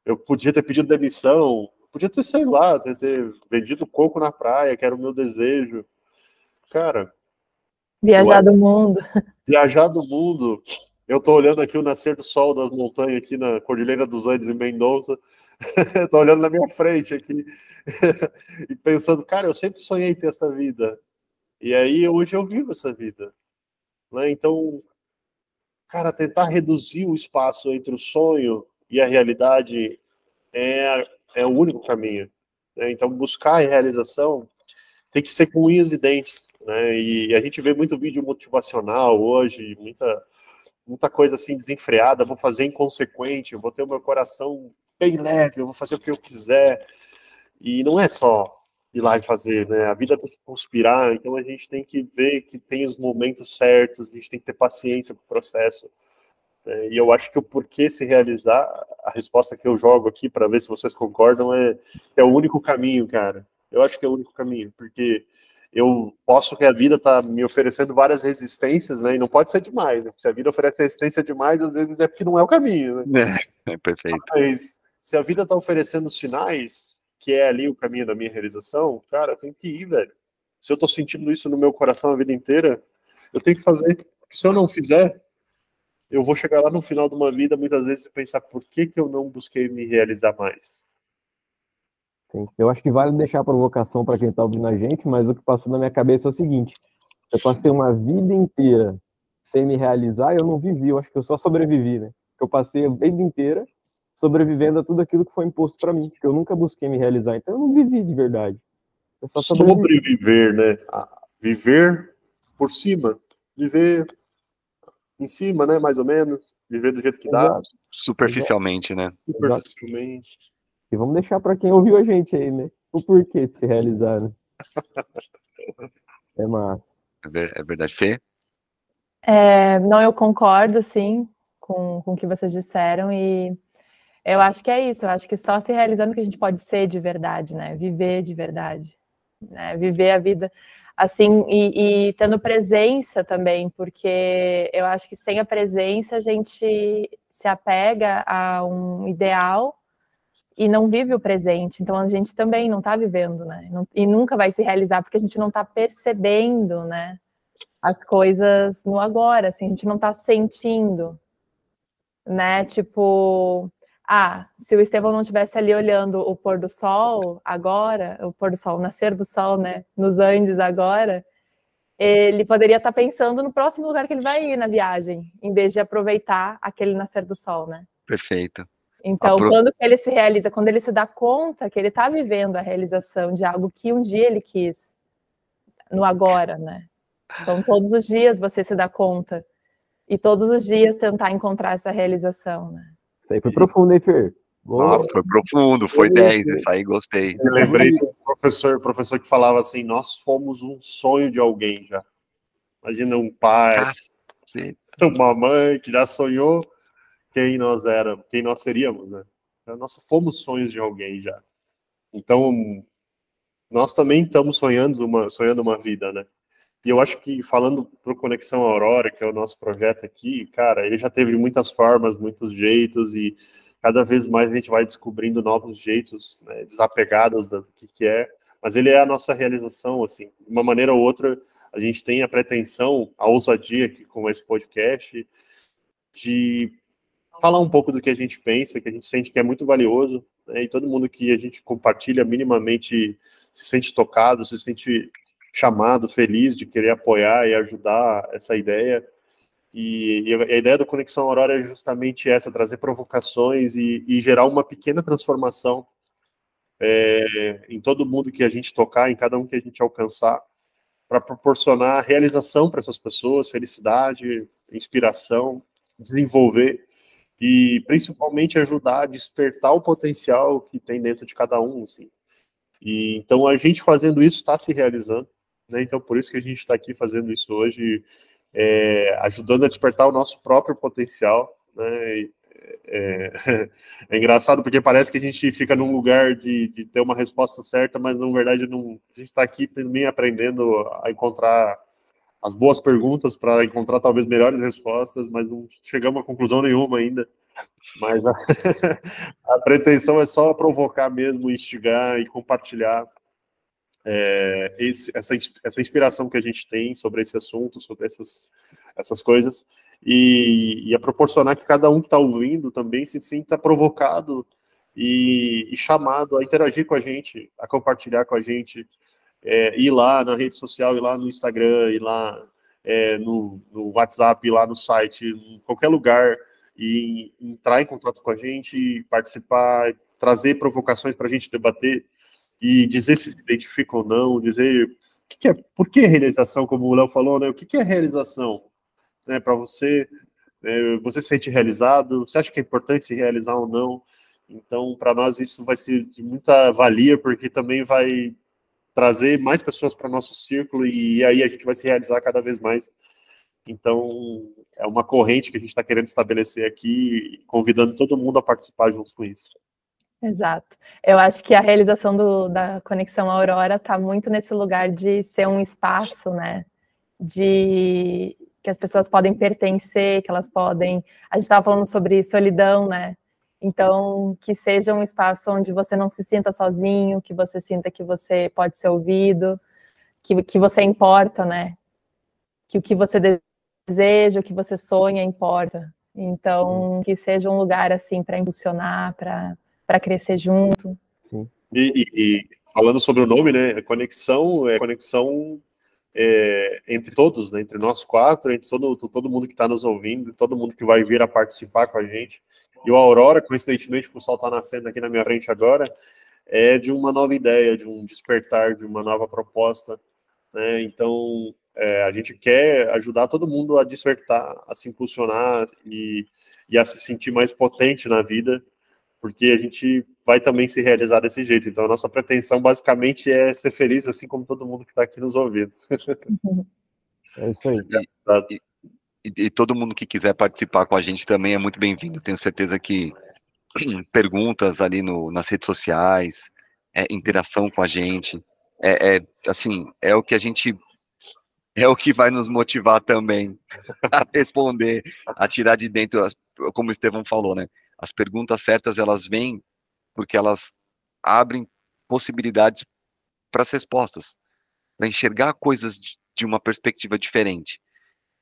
eu podia ter pedido demissão, podia ter, sei lá, ter vendido coco na praia, que era o meu desejo. Cara, Viajar do mundo. Viajar do mundo. Eu tô olhando aqui o nascer do sol das montanhas aqui na Cordilheira dos Andes, em Mendoza. Eu tô olhando na minha frente aqui e pensando, cara, eu sempre sonhei ter essa vida. E aí, hoje eu vivo essa vida. Né? Então, cara, tentar reduzir o espaço entre o sonho e a realidade é o único caminho. Né? Então, buscar a realização tem que ser com unhas e dentes. Né? E a gente vê muito vídeo motivacional hoje, muita coisa assim desenfreada, vou fazer inconsequente, vou ter o meu coração bem leve, eu vou fazer o que eu quiser. E não é só ir lá e fazer, né? A vida tem que conspirar, então a gente tem que ver que tem os momentos certos, a gente tem que ter paciência com o processo. E eu acho que o porquê se realizar, a resposta que eu jogo aqui para ver se vocês concordam é o único caminho, cara. Eu acho que é o único caminho, porque eu posso que a vida tá me oferecendo várias resistências, né? E não pode ser demais, né? Se a vida oferece resistência demais, às vezes é porque não é o caminho, né? Perfeito. Mas se a vida tá oferecendo sinais, que é ali o caminho da minha realização, cara, tem que ir, velho. Se eu tô sentindo isso no meu coração a vida inteira, eu tenho que fazer. Porque se eu não fizer, eu vou chegar lá no final de uma vida, muitas vezes, e pensar por que eu não busquei me realizar mais. Sim. Eu acho que vale deixar a provocação para quem está ouvindo a gente, mas o que passou na minha cabeça é o seguinte: eu passei uma vida inteira sem me realizar e eu não vivi, eu acho que eu só sobrevivi, né? Eu passei a vida inteira sobrevivendo a tudo aquilo que foi imposto para mim, porque eu nunca busquei me realizar, então eu não vivi de verdade. Eu só sobreviver, né? Viver por cima, viver em cima, né? Mais ou menos, viver do jeito que dá. Superficialmente, né? Superficialmente. E vamos deixar para quem ouviu a gente aí, né? O porquê de se realizar, né? É massa. É verdade, Fê? Não, eu concordo, sim, com o que vocês disseram, e eu acho que é isso, eu acho que só se realizando que a gente pode ser de verdade, né? Viver de verdade, né? Viver a vida assim, e tendo presença também, porque eu acho que sem a presença a gente se apega a um ideal e não vive o presente, então a gente também não está vivendo, né? E nunca vai se realizar porque a gente não está percebendo, né? As coisas no agora, assim, a gente não está sentindo, né? Tipo, se o Estevão não estivesse ali olhando o pôr do sol agora, o pôr do sol, o nascer do sol, né, nos Andes agora, ele poderia estar pensando no próximo lugar que ele vai ir na viagem, em vez de aproveitar aquele nascer do sol, né? Perfeito. Então, quando ele se realiza, quando ele se dá conta que ele está vivendo a realização de algo que um dia ele quis, no agora, né? Então, todos os dias você se dá conta e todos os dias tentar encontrar essa realização, né? Isso aí foi profundo, hein, Fer? Nossa, foi profundo, foi 10, isso aí, gostei. Eu lembrei do professor que falava assim, nós fomos um sonho de alguém já. Imagina um pai, uma mãe que já sonhou quem nós éramos, quem nós seríamos, né? Nós fomos sonhos de alguém já. Então, nós também estamos sonhando uma vida, né? E eu acho que, falando pro Conexão Aurora, que é o nosso projeto aqui, cara, ele já teve muitas formas, muitos jeitos, e cada vez mais a gente vai descobrindo novos jeitos, né, desapegados do que é, mas ele é a nossa realização, assim, de uma maneira ou outra, a gente tem a pretensão, a ousadia aqui com esse podcast, de falar um pouco do que a gente pensa, que a gente sente que é muito valioso, né, e todo mundo que a gente compartilha minimamente se sente tocado, se sente chamado, feliz de querer apoiar e ajudar essa ideia. E a ideia do Conexão Aurora é justamente essa, trazer provocações e gerar uma pequena transformação em todo mundo que a gente tocar, em cada um que a gente alcançar, para proporcionar realização para essas pessoas, felicidade, inspiração, desenvolver e principalmente ajudar a despertar o potencial que tem dentro de cada um, assim. E então a gente fazendo isso está se realizando, né? Então por isso que a gente está aqui fazendo isso hoje, ajudando a despertar o nosso próprio potencial, né? É engraçado porque parece que a gente fica num lugar de ter uma resposta certa, mas na verdade não, a gente está aqui também aprendendo a encontrar as boas perguntas para encontrar talvez melhores respostas, mas não chegamos a conclusão nenhuma ainda. Mas a pretensão é só provocar mesmo, instigar e compartilhar essa inspiração que a gente tem sobre esse assunto, sobre essas coisas, e a proporcionar que cada um que está ouvindo também se sinta provocado e chamado a interagir com a gente, a compartilhar com a gente, ir lá na rede social, ir lá no Instagram, ir lá no WhatsApp, ir lá no site, em qualquer lugar, e entrar em contato com a gente, participar, trazer provocações para a gente debater, e dizer se identifica ou não, dizer por que realização, como o Léo falou, né? O que é realização, né? Para você, você se sente realizado? Você acha que é importante se realizar ou não? Então, para nós isso vai ser de muita valia, porque também vai trazer mais pessoas para o nosso círculo e aí a gente vai se realizar cada vez mais. Então, é uma corrente que a gente está querendo estabelecer aqui, convidando todo mundo a participar junto com isso. Exato. Eu acho que a realização da Conexão Aurora está muito nesse lugar de ser um espaço, né? De que as pessoas podem pertencer, que elas podem. A gente estava falando sobre solidão, né? Então, que seja um espaço onde você não se sinta sozinho, que você sinta que você pode ser ouvido, que você importa, né? Que o que você deseja, o que você sonha importa. Então, que seja um lugar assim para impulsionar, para crescer junto. Sim. E falando sobre o nome, né? Conexão entre todos, né, entre nós quatro, entre todo mundo que está nos ouvindo, todo mundo que vai vir a participar com a gente. E o Aurora, coincidentemente, o sol está nascendo aqui na minha frente agora, é de uma nova ideia, de um despertar, de uma nova proposta, né? Então, a gente quer ajudar todo mundo a despertar, a se impulsionar e a se sentir mais potente na vida, porque a gente vai também se realizar desse jeito. Então, a nossa pretensão, basicamente, é ser feliz, assim como todo mundo que está aqui nos ouvindo. É isso aí. E todo mundo que quiser participar com a gente também é muito bem-vindo. Tenho certeza que perguntas ali nas redes sociais, interação com a gente, assim, é o que a gente... É o que vai nos motivar também a responder, a tirar de dentro, como o Estevão falou, né? As perguntas certas, elas vêm porque elas abrem possibilidades para as respostas, para enxergar coisas de uma perspectiva diferente.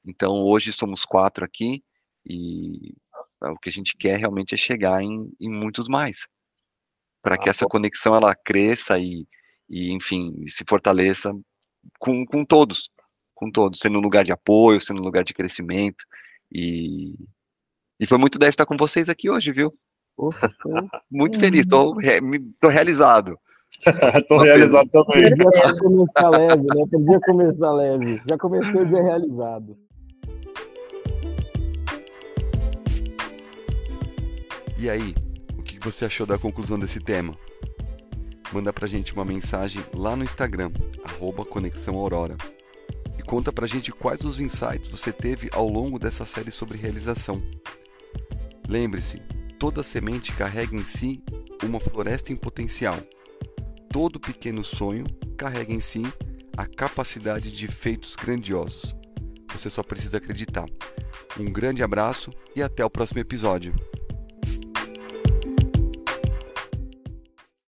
Então, hoje somos 4 aqui e O que a gente quer realmente é chegar em muitos mais, para que essa conexão ela cresça e enfim, se fortaleça com todos, sendo um lugar de apoio, sendo um lugar de crescimento. E foi muito 10 estar com vocês aqui hoje, viu? Poxa, Muito feliz, tô realizado. Tô realizado também. podia começar leve, né? Podia começar leve. Já comecei o dia realizado. E aí, o que você achou da conclusão desse tema? Manda pra gente uma mensagem lá no Instagram, @ConexãoAurora. E conta pra gente quais os insights você teve ao longo dessa série sobre realização. Lembre-se, toda semente carrega em si uma floresta em potencial. Todo pequeno sonho carrega em si a capacidade de feitos grandiosos. Você só precisa acreditar. Um grande abraço e até o próximo episódio.